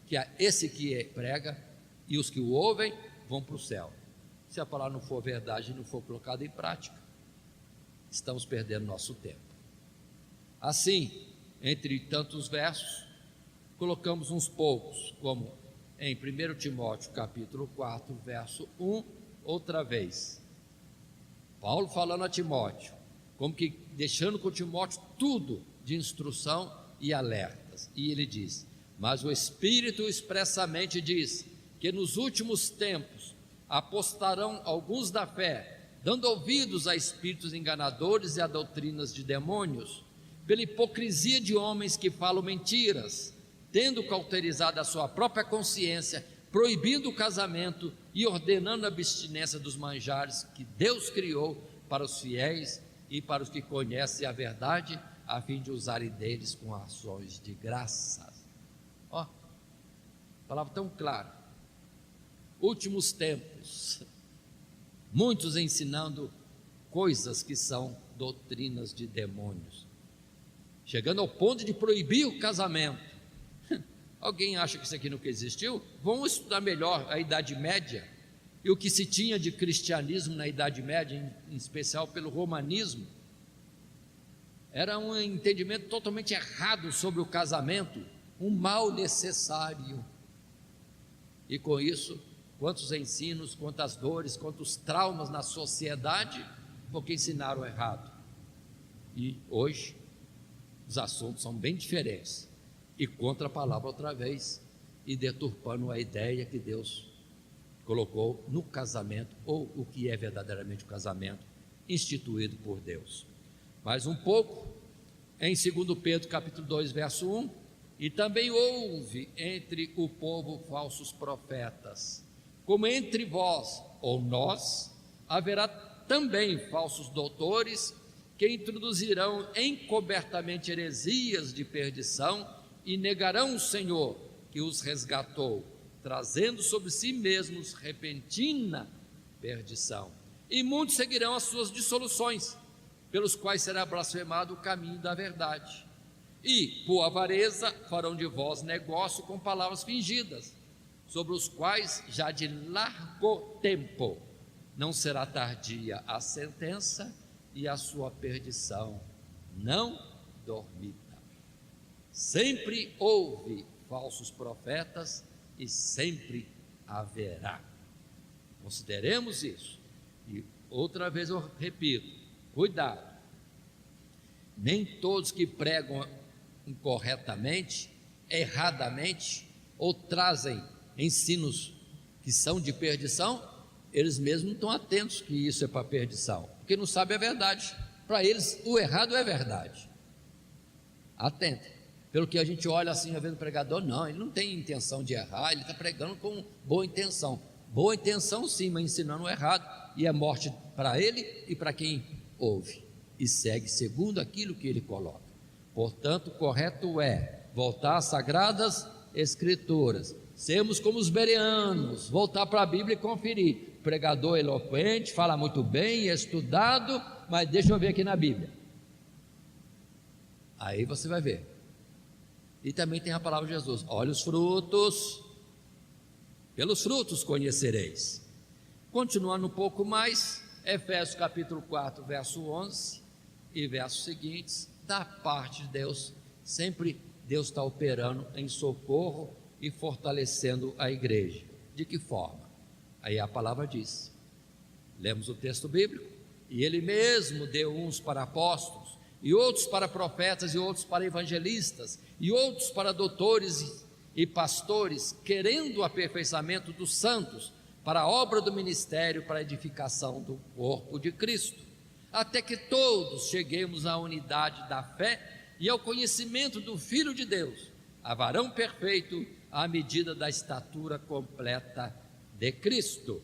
que esse que prega e os que o ouvem vão para o céu. Se a palavra não for verdade e não for colocada em prática, estamos perdendo nosso tempo. Assim, entre tantos versos, colocamos uns poucos, como em 1 Timóteo capítulo 4, verso 1, outra vez, Paulo falando a Timóteo, como que deixando com Timóteo tudo de instrução e alertas, e ele diz: mas o Espírito expressamente diz que nos últimos tempos apostarão alguns da fé, dando ouvidos a espíritos enganadores e a doutrinas de demônios, pela hipocrisia de homens que falam mentiras, tendo cauterizado a sua própria consciência, proibindo o casamento e ordenando a abstinência dos manjares que Deus criou para os fiéis e para os que conhecem a verdade, a fim de usarem deles com ações de graças. Ó, palavra tão clara. Últimos tempos, muitos ensinando coisas que são doutrinas de demônios, chegando ao ponto de proibir o casamento. Alguém acha que isso aqui nunca existiu? Vamos estudar melhor a Idade Média e o que se tinha de cristianismo na Idade Média, em especial pelo romanismo. Era um entendimento totalmente errado sobre o casamento, um mal necessário. E com isso, quantos ensinos, quantas dores, quantos traumas na sociedade, porque ensinaram errado. E hoje, os assuntos são bem diferentes, e contra a palavra outra vez, e deturpando a ideia que Deus colocou no casamento, ou o que é verdadeiramente o casamento, instituído por Deus. Mais um pouco, em 2 Pedro capítulo 2, verso 1, e também houve entre o povo falsos profetas, como entre vós ou nós haverá também falsos doutores que introduzirão encobertamente heresias de perdição e negarão o Senhor que os resgatou, trazendo sobre si mesmos repentina perdição. E muitos seguirão as suas dissoluções, pelos quais será blasfemado o caminho da verdade. E, por avareza, farão de vós negócio com palavras fingidas, sobre os quais já de largo tempo não será tardia a sentença e a sua perdição não dormida. Sempre houve falsos profetas e sempre haverá. Consideremos isso. E outra vez eu repito, cuidado. Nem todos que pregam incorretamente, erradamente, ou trazem ensinos que são de perdição, eles mesmos não estão atentos que isso é para perdição, porque não sabem a verdade. Para eles o errado é verdade. Atente. Pelo que a gente olha assim, vendo o pregador, não, ele não tem intenção de errar, ele está pregando com boa intenção. Boa intenção sim, mas ensinando o errado, e é morte para ele e para quem ouve, e segue segundo aquilo que ele coloca. Portanto, correto é voltar às Sagradas Escrituras, sermos como os bereanos, voltar para a Bíblia e conferir. Pregador eloquente, fala muito bem, é estudado, mas deixa eu ver aqui na Bíblia. Aí você vai ver. E também tem a palavra de Jesus: olha os frutos, pelos frutos conhecereis. Continuando um pouco mais, Efésios capítulo 4, verso 11 e versos seguintes, da parte de Deus, sempre Deus está operando em socorro e fortalecendo a igreja. De que forma? Aí a palavra diz, lemos o texto bíblico, e ele mesmo deu uns para apóstolos, e outros para profetas, e outros para evangelistas, e outros para doutores e pastores, querendo o aperfeiçoamento dos santos, para a obra do ministério, para a edificação do corpo de Cristo, até que todos cheguemos à unidade da fé e ao conhecimento do Filho de Deus, a varão perfeito, à medida da estatura completa de Cristo,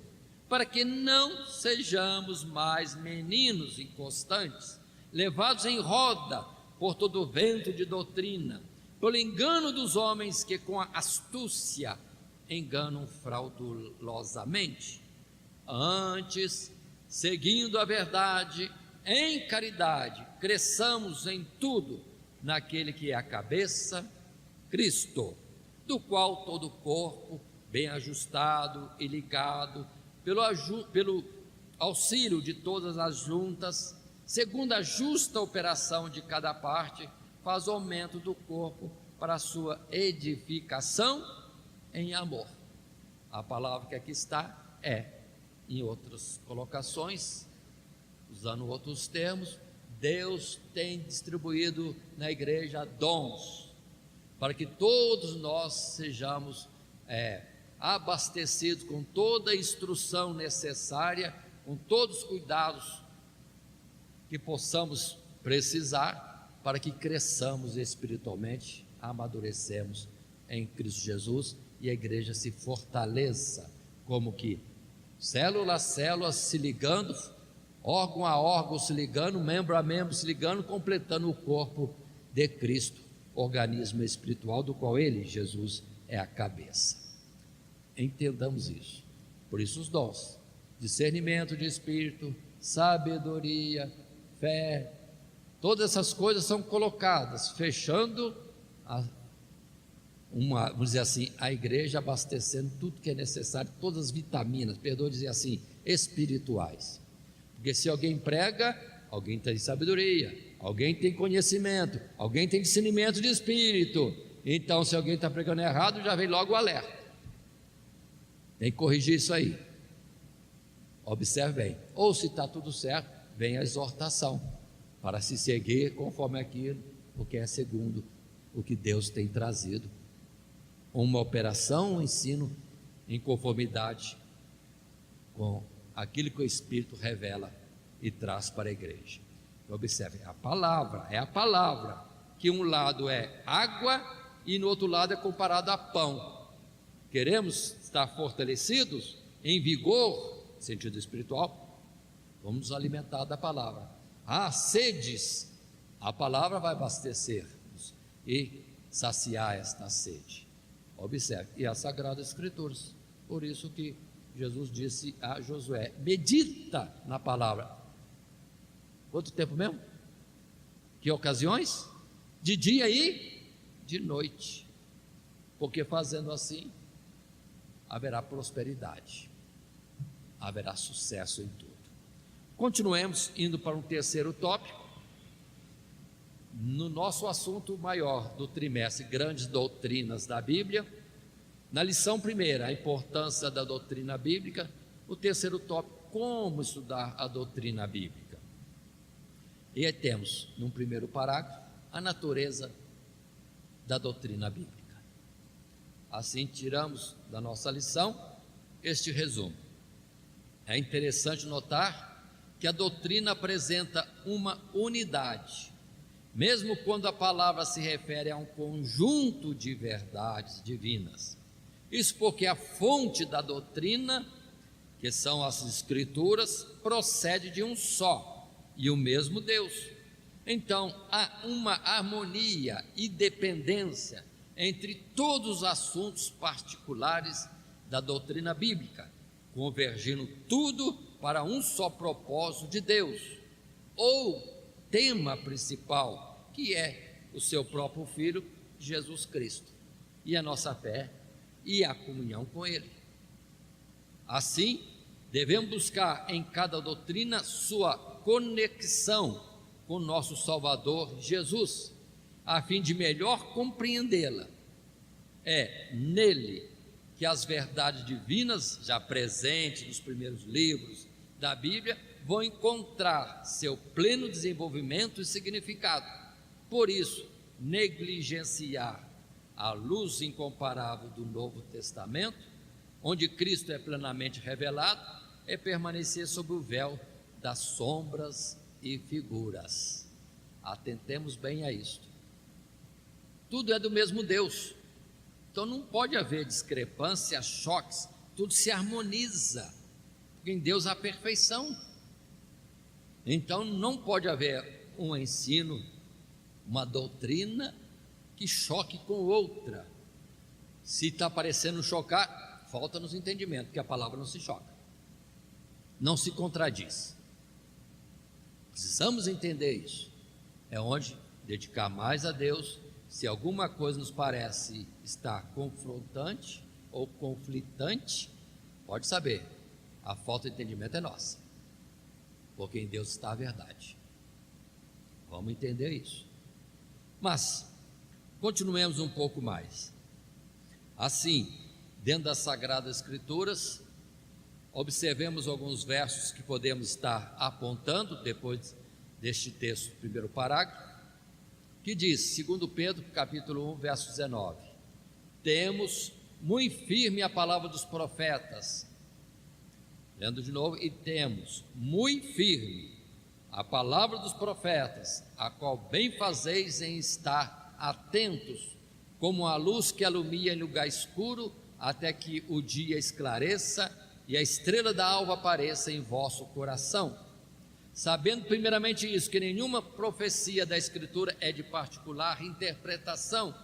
para que não sejamos mais meninos inconstantes, levados em roda por todo o vento de doutrina, pelo engano dos homens que com a astúcia enganam fraudulosamente. Antes, seguindo a verdade, em caridade, cresçamos em tudo naquele que é a cabeça, Cristo, do qual todo o corpo, bem ajustado e ligado, pelo auxílio de todas as juntas, segundo a justa operação de cada parte, faz aumento do corpo para a sua edificação em amor. A palavra que aqui está é, em outras colocações, usando outros termos, Deus tem distribuído na igreja dons, para que todos nós sejamos abastecidos com toda a instrução necessária, com todos os cuidados que possamos precisar, para que cresçamos espiritualmente, amadurecemos em Cristo Jesus e a igreja se fortaleça, como que célula a célula se ligando, órgão a órgão se ligando, membro a membro se ligando, completando o corpo de Cristo, organismo espiritual do qual ele, Jesus, é a cabeça. Entendamos isso. Por isso os dons, discernimento de espírito, sabedoria, fé, todas essas coisas são colocadas, fechando vamos dizer assim, a igreja, abastecendo tudo que é necessário, todas as vitaminas, perdoa dizer assim, espirituais. Porque se alguém prega, alguém tem sabedoria, alguém tem conhecimento, alguém tem discernimento de espírito. Então, se alguém está pregando errado, já vem logo o alerta. Tem que corrigir isso aí. Observe bem. Ou se está tudo certo, vem a exortação, para se seguir conforme aquilo, porque é segundo o que Deus tem trazido. Uma operação, um ensino em conformidade com aquilo que o Espírito revela e traz para a igreja. Observe, é a palavra, que um lado é água e no outro lado é comparado a pão. Queremos estar fortalecidos, em vigor, sentido espiritual, vamos nos alimentar da palavra. Sedes, a palavra vai abastecer-nos e saciar esta sede. Observe, e as Sagradas Escrituras, por isso que Jesus disse a Josué: medita na palavra. Quanto tempo mesmo? Que ocasiões? De dia e de noite, porque fazendo assim haverá prosperidade, haverá sucesso em tudo. Continuemos indo para um terceiro tópico, no nosso assunto maior do trimestre, grandes doutrinas da Bíblia. Na lição primeira, a importância da doutrina bíblica. O terceiro tópico, como estudar a doutrina bíblica. E aí temos, num primeiro parágrafo, a natureza da doutrina bíblica. Assim tiramos da nossa lição este resumo. É interessante notar que a doutrina apresenta uma unidade, mesmo quando a palavra se refere a um conjunto de verdades divinas. Isso porque a fonte da doutrina, que são as Escrituras, procede de um só e o mesmo Deus. Então, há uma harmonia e dependência entre todos os assuntos particulares da doutrina bíblica, convergindo tudo para um só propósito de Deus, ou tema principal, que é o seu próprio Filho, Jesus Cristo, e a nossa fé e a comunhão com Ele. Assim, devemos buscar em cada doutrina sua conexão com nosso Salvador Jesus, a fim de melhor compreendê-la. É nele que as verdades divinas, já presentes nos primeiros livros da Bíblia, vão encontrar seu pleno desenvolvimento e significado. Por isso, negligenciar a luz incomparável do Novo Testamento, onde Cristo é plenamente revelado, é permanecer sob o véu das sombras e figuras. Atentemos bem a isto. Tudo é do mesmo Deus, então não pode haver discrepância, choques, tudo se harmoniza, porque em Deus há perfeição. Então não pode haver um ensino, uma doutrina que choque com outra. Se está parecendo chocar, falta-nos entendimento, porque a palavra não se choca, não se contradiz. Precisamos entender isso. É onde dedicar mais a Deus. Se alguma coisa nos parece estar confrontante ou conflitante, pode saber, a falta de entendimento é nossa, porque em Deus está a verdade. Vamos entender isso. Mas continuemos um pouco mais. Assim, dentro das Sagradas Escrituras, observemos alguns versos que podemos estar apontando depois deste texto, primeiro parágrafo, que diz, segundo Pedro, capítulo 1, verso 19: temos muito firme a palavra dos profetas. Lendo de novo, e temos muito firme a palavra dos profetas, a qual bem fazeis em estar atentos, como a luz que alumia em lugar escuro, até que o dia esclareça e a estrela da alva apareça em vosso coração. Sabendo primeiramente isso, que nenhuma profecia da Escritura é de particular interpretação,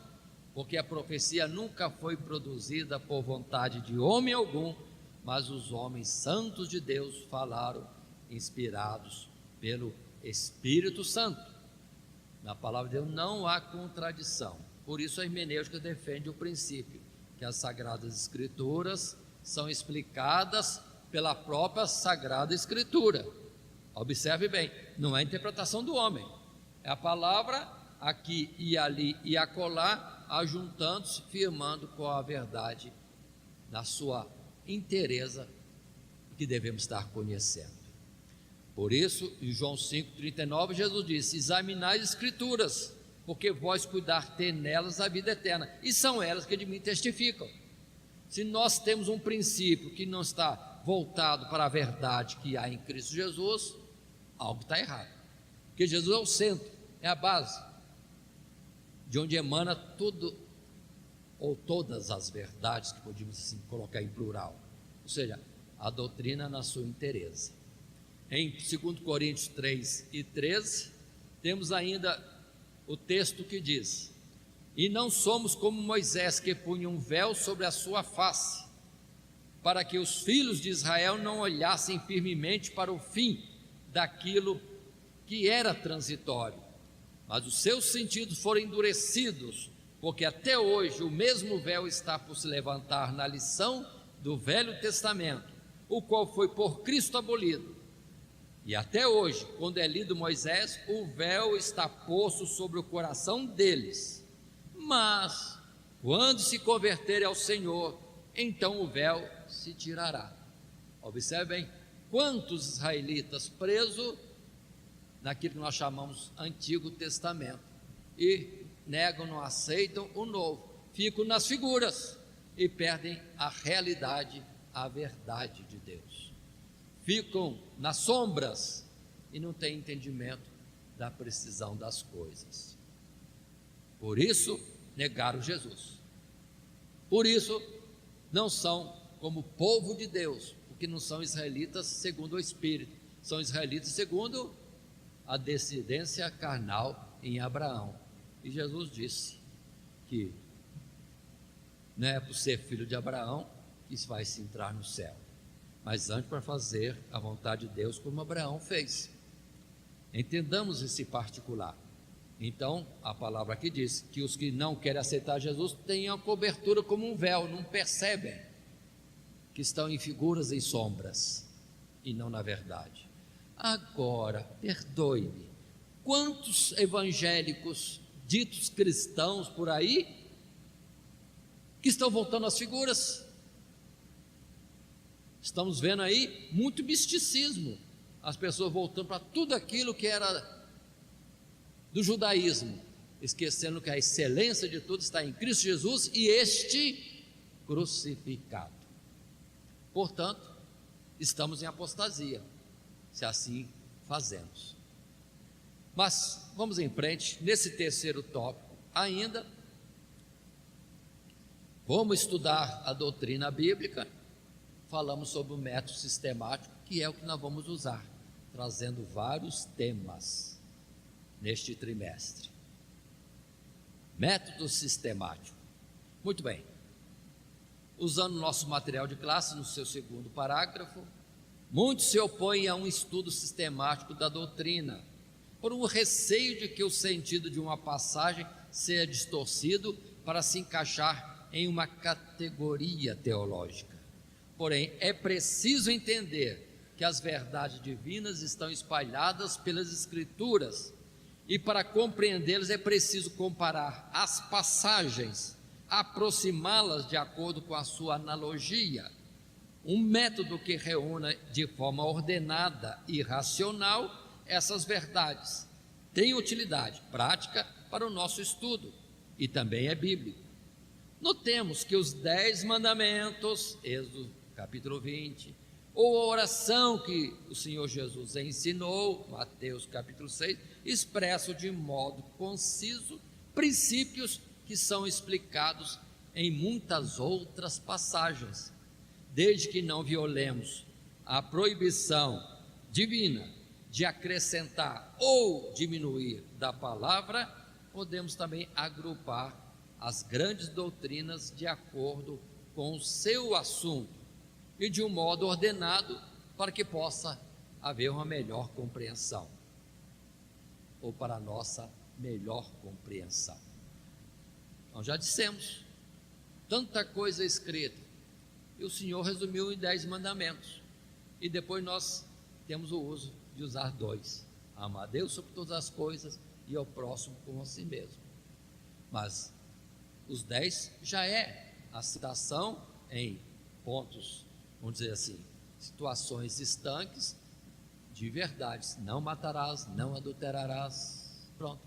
porque a profecia nunca foi produzida por vontade de homem algum, mas os homens santos de Deus falaram, inspirados pelo Espírito Santo. Na palavra de Deus não há contradição. Por isso a hermenêutica defende o princípio que as Sagradas Escrituras são explicadas pela própria Sagrada Escritura. Observe bem, não é interpretação do homem, é a palavra aqui e ali e acolá, ajuntando-se, firmando com a verdade na sua inteireza que devemos estar conhecendo. Por isso, em João 5,39, Jesus disse: examinai as Escrituras, porque vós cuidar ter nelas a vida eterna, e são elas que de mim testificam. Se nós temos um princípio que não está voltado para a verdade que há em Cristo Jesus, algo está errado, porque Jesus é o centro, é a base, de onde emana tudo, ou todas as verdades, que podíamos assim colocar em plural, ou seja, a doutrina na sua inteireza. Em 2 Coríntios 3:13, temos ainda o texto que diz: e não somos como Moisés, que punha um véu sobre a sua face, para que os filhos de Israel não olhassem firmemente para o fim daquilo que era transitório, mas os seus sentidos foram endurecidos, porque até hoje o mesmo véu está por se levantar na lição do Velho Testamento, o qual foi por Cristo abolido. E até hoje, quando é lido Moisés, o véu está posto sobre o coração deles. Mas, quando se converterem ao Senhor, então o véu se tirará. Observem quantos israelitas presos naquilo que nós chamamos Antigo Testamento e negam, não aceitam o Novo, ficam nas figuras e perdem a realidade, a verdade de Deus. Ficam nas sombras e não têm entendimento da precisão das coisas. Por isso negaram Jesus. Por isso não são como povo de Deus, porque não são israelitas segundo o Espírito, são israelitas segundo a descendência carnal em Abraão. E Jesus disse que não é por ser filho de Abraão que vai se entrar no céu, mas antes para fazer a vontade de Deus, como Abraão fez. Entendamos esse particular. Então, a palavra aqui diz que os que não querem aceitar Jesus têm a cobertura como um véu, não percebem que estão em figuras e sombras, e não na verdade. Agora, perdoe-me, quantos evangélicos ditos cristãos por aí que estão voltando às figuras? Estamos vendo aí muito misticismo, as pessoas voltando para tudo aquilo que era do judaísmo, esquecendo que a excelência de tudo está em Cristo Jesus e este crucificado. Portanto, estamos em apostasia, se assim fazemos. Mas vamos em frente, nesse terceiro tópico ainda, como estudar a doutrina bíblica. Falamos sobre o método sistemático, que é o que nós vamos usar, trazendo vários temas neste trimestre. Método sistemático. Muito bem. Usando nosso material de classe, no seu segundo parágrafo, muitos se opõem a um estudo sistemático da doutrina, por um receio de que o sentido de uma passagem seja distorcido para se encaixar em uma categoria teológica. Porém, é preciso entender que as verdades divinas estão espalhadas pelas Escrituras, e para compreendê-las é preciso comparar as passagens, aproximá-las de acordo com a sua analogia. Um método que reúna de forma ordenada e racional essas verdades tem utilidade prática para o nosso estudo e também é bíblico. Notemos que os 10 mandamentos, Êxodo capítulo 20, ou a oração que o Senhor Jesus ensinou, Mateus capítulo 6, expressam de modo conciso princípios que são explicados em muitas outras passagens. Desde que não violemos a proibição divina de acrescentar ou diminuir da palavra, podemos também agrupar as grandes doutrinas de acordo com o seu assunto e de um modo ordenado para que possa haver uma melhor compreensão, ou para a nossa melhor compreensão. Nós já dissemos, tanta coisa escrita, e o Senhor resumiu em 10 mandamentos, e depois nós temos o uso de usar 2, amar a Deus sobre todas as coisas e ao próximo como a si mesmo. Mas os 10 já é a citação em pontos, vamos dizer assim, situações estanques de verdades. Não matarás, não adulterarás. Pronto,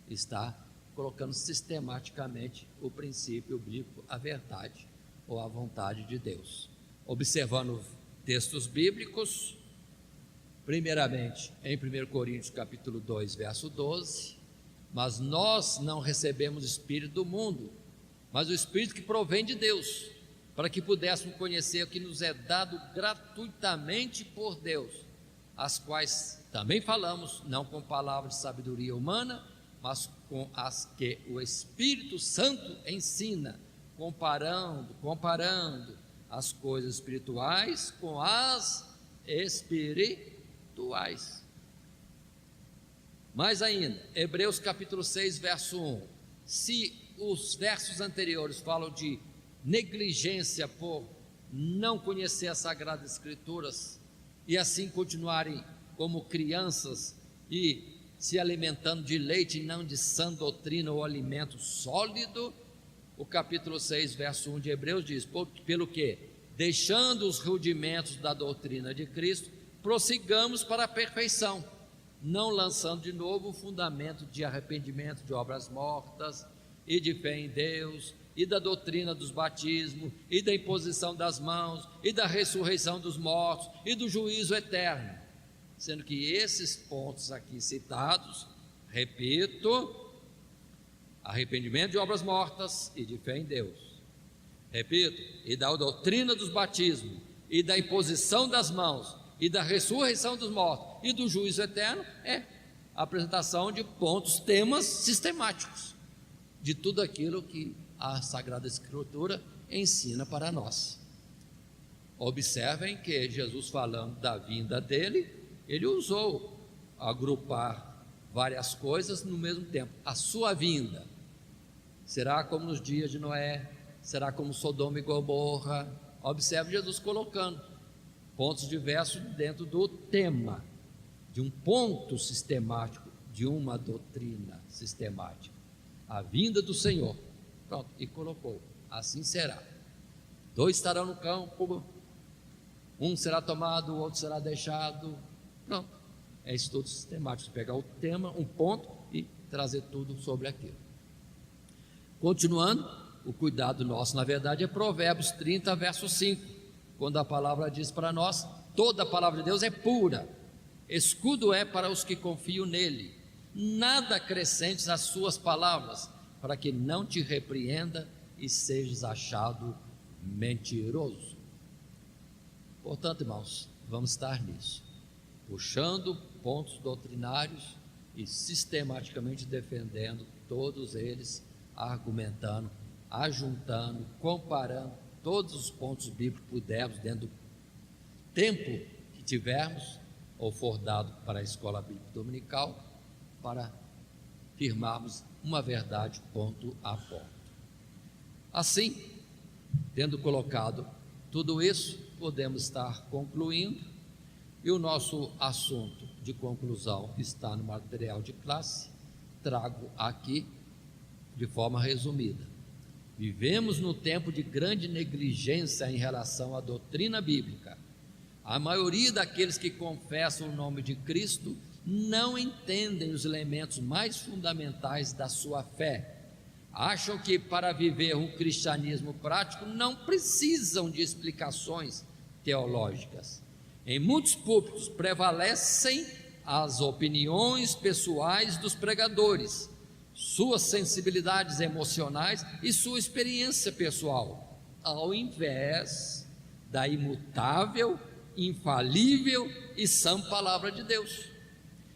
está colocando sistematicamente o princípio bíblico, a verdade ou a vontade de Deus. Observando textos bíblicos, Primeiramente, em 1 Coríntios capítulo 2, verso 12, mas nós não recebemos espírito do mundo, mas o espírito que provém de Deus, para que pudéssemos conhecer o que nos é dado gratuitamente por Deus, as quais também falamos, não com palavras de sabedoria humana, mas com as que o Espírito Santo ensina, comparando as coisas espirituais com as espirituais. Mais ainda, Hebreus capítulo 6, verso 1. Se os versos anteriores falam de negligência por não conhecer as Sagradas Escrituras e assim continuarem como crianças e se alimentando de leite e não de sã doutrina ou alimento sólido, o capítulo 6, verso 1 de Hebreus diz: pelo que, deixando os rudimentos da doutrina de Cristo, prossigamos para a perfeição, não lançando de novo o fundamento de arrependimento de obras mortas e de fé em Deus, e da doutrina dos batismos, e da imposição das mãos, e da ressurreição dos mortos, e do juízo eterno. Sendo que esses pontos aqui citados, repito, arrependimento de obras mortas e de fé em Deus, repito, e da doutrina dos batismos, e da imposição das mãos, e da ressurreição dos mortos, e do juízo eterno, é a apresentação de pontos, temas sistemáticos, de tudo aquilo que a Sagrada Escritura ensina para nós. Observem que Jesus, falando da vinda dele, ele usou agrupar várias coisas no mesmo tempo. A sua vinda será como nos dias de Noé, será como Sodoma e Gomorra. Observe Jesus colocando pontos diversos dentro do tema, de um ponto sistemático, de uma doutrina sistemática. A vinda do Senhor. Pronto, e colocou: assim será. 2 estarão no campo, um será tomado, o outro será deixado. Pronto, é estudo sistemático, pegar o tema, um ponto e trazer tudo sobre aquilo. Continuando, o cuidado nosso, na verdade, é Provérbios 30, verso 5, quando a palavra diz para nós: toda a palavra de Deus é pura, escudo é para os que confiam nele, nada acrescentes às suas palavras, para que não te repreenda e sejas achado mentiroso. Portanto, irmãos, vamos estar nisso, puxando pontos doutrinários e sistematicamente defendendo todos eles, argumentando, ajuntando, comparando todos os pontos bíblicos que pudermos dentro do tempo que tivermos ou for dado para a escola bíblica dominical, para firmarmos uma verdade ponto a ponto. Assim, tendo colocado tudo isso, podemos estar concluindo, e o nosso assunto de conclusão está no material de classe. Trago aqui de forma resumida. Vivemos no tempo de grande negligência em relação à doutrina bíblica. A maioria daqueles que confessam o nome de Cristo não entendem os elementos mais fundamentais da sua fé. Acham que para viver um cristianismo prático não precisam de explicações teológicas. Em muitos púlpitos prevalecem as opiniões pessoais dos pregadores, suas sensibilidades emocionais e sua experiência pessoal, ao invés da imutável, infalível e sã palavra de Deus.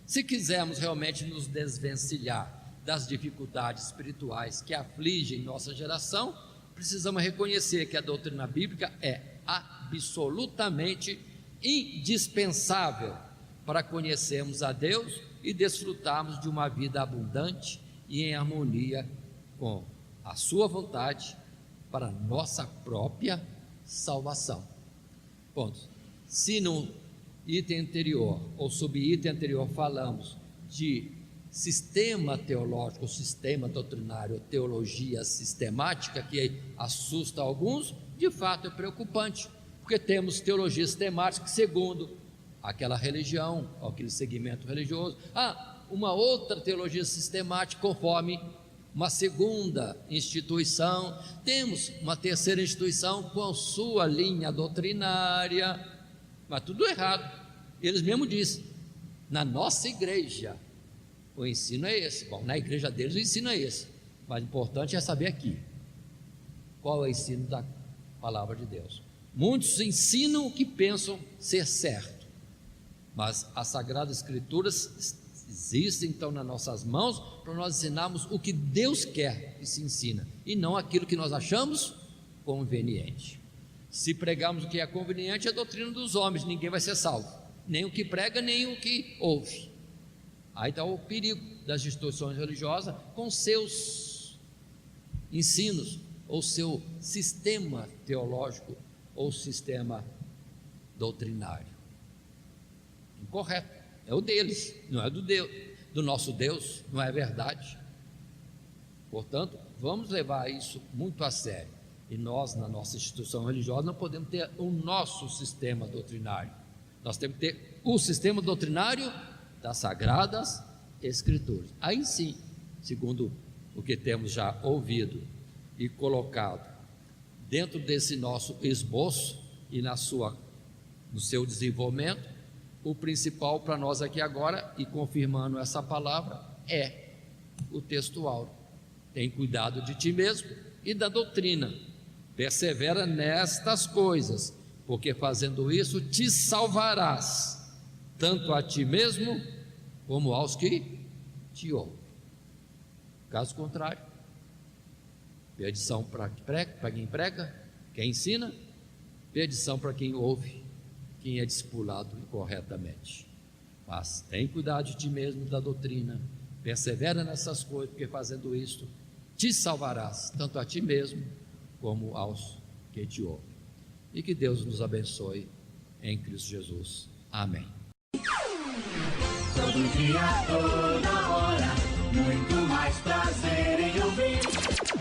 Se quisermos realmente nos desvencilhar das dificuldades espirituais que afligem nossa geração, precisamos reconhecer que a doutrina bíblica é absolutamente indispensável para conhecermos a Deus e desfrutarmos de uma vida abundante e em harmonia com a sua vontade para nossa própria salvação. Ponto. Se no item anterior ou subitem anterior falamos de sistema teológico, sistema doutrinário, teologia sistemática, que assusta alguns, de fato é preocupante, porque temos teologia sistemática segundo aquela religião, aquele segmento religioso, uma outra teologia sistemática conforme uma segunda instituição, temos uma terceira instituição com sua linha doutrinária, mas tudo errado, Eles mesmos dizem, na nossa igreja, o ensino é esse. Bom, na igreja deles o ensino é esse, mas o importante é saber aqui, qual é o ensino da palavra de Deus. Muitos ensinam o que pensam ser certo, mas as Sagradas Escrituras existem então nas nossas mãos para nós ensinarmos o que Deus quer que se ensina, e não aquilo que nós achamos conveniente. Se pregarmos o que é conveniente, é a doutrina dos homens, ninguém vai ser salvo, nem o que prega, nem o que ouve. Aí está o perigo das instituições religiosas com seus ensinos, ou seu sistema teológico, ou sistema doutrinário. Incorreto, é o deles, não é do nosso Deus, não é verdade. Portanto, vamos levar isso muito a sério. E nós, na nossa instituição religiosa, não podemos ter o nosso sistema doutrinário. Nós temos que ter o sistema doutrinário das Sagradas Escrituras. Aí sim, segundo o que temos já ouvido e colocado dentro desse nosso esboço e no seu desenvolvimento, o principal para nós aqui agora, e confirmando essa palavra, é o texto áureo. Tem cuidado de ti mesmo e da doutrina, persevera nestas coisas, porque fazendo isso te salvarás, tanto a ti mesmo como aos que te ouvem. Caso contrário, perdição para quem prega, quem ensina, perdição para quem ouve, quem é discipulado corretamente. Mas tem cuidado de ti mesmo, da doutrina, persevera nessas coisas, porque fazendo isto te salvarás, tanto a ti mesmo como aos que te ouvem. E que Deus nos abençoe em Cristo Jesus. Amém. Todo dia, toda hora, muito mais prazer em ouvir.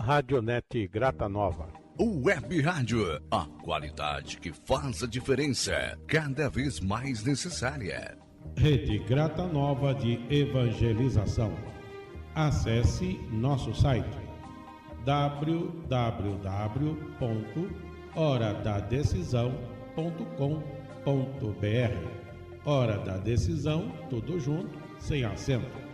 Radionet Grata Nova. Web Rádio, a qualidade que faz a diferença, cada vez mais necessária. Rede Grata Nova de Evangelização. Acesse nosso site www.horadadecisão.com.br. Hora da Decisão, tudo junto, sem acento.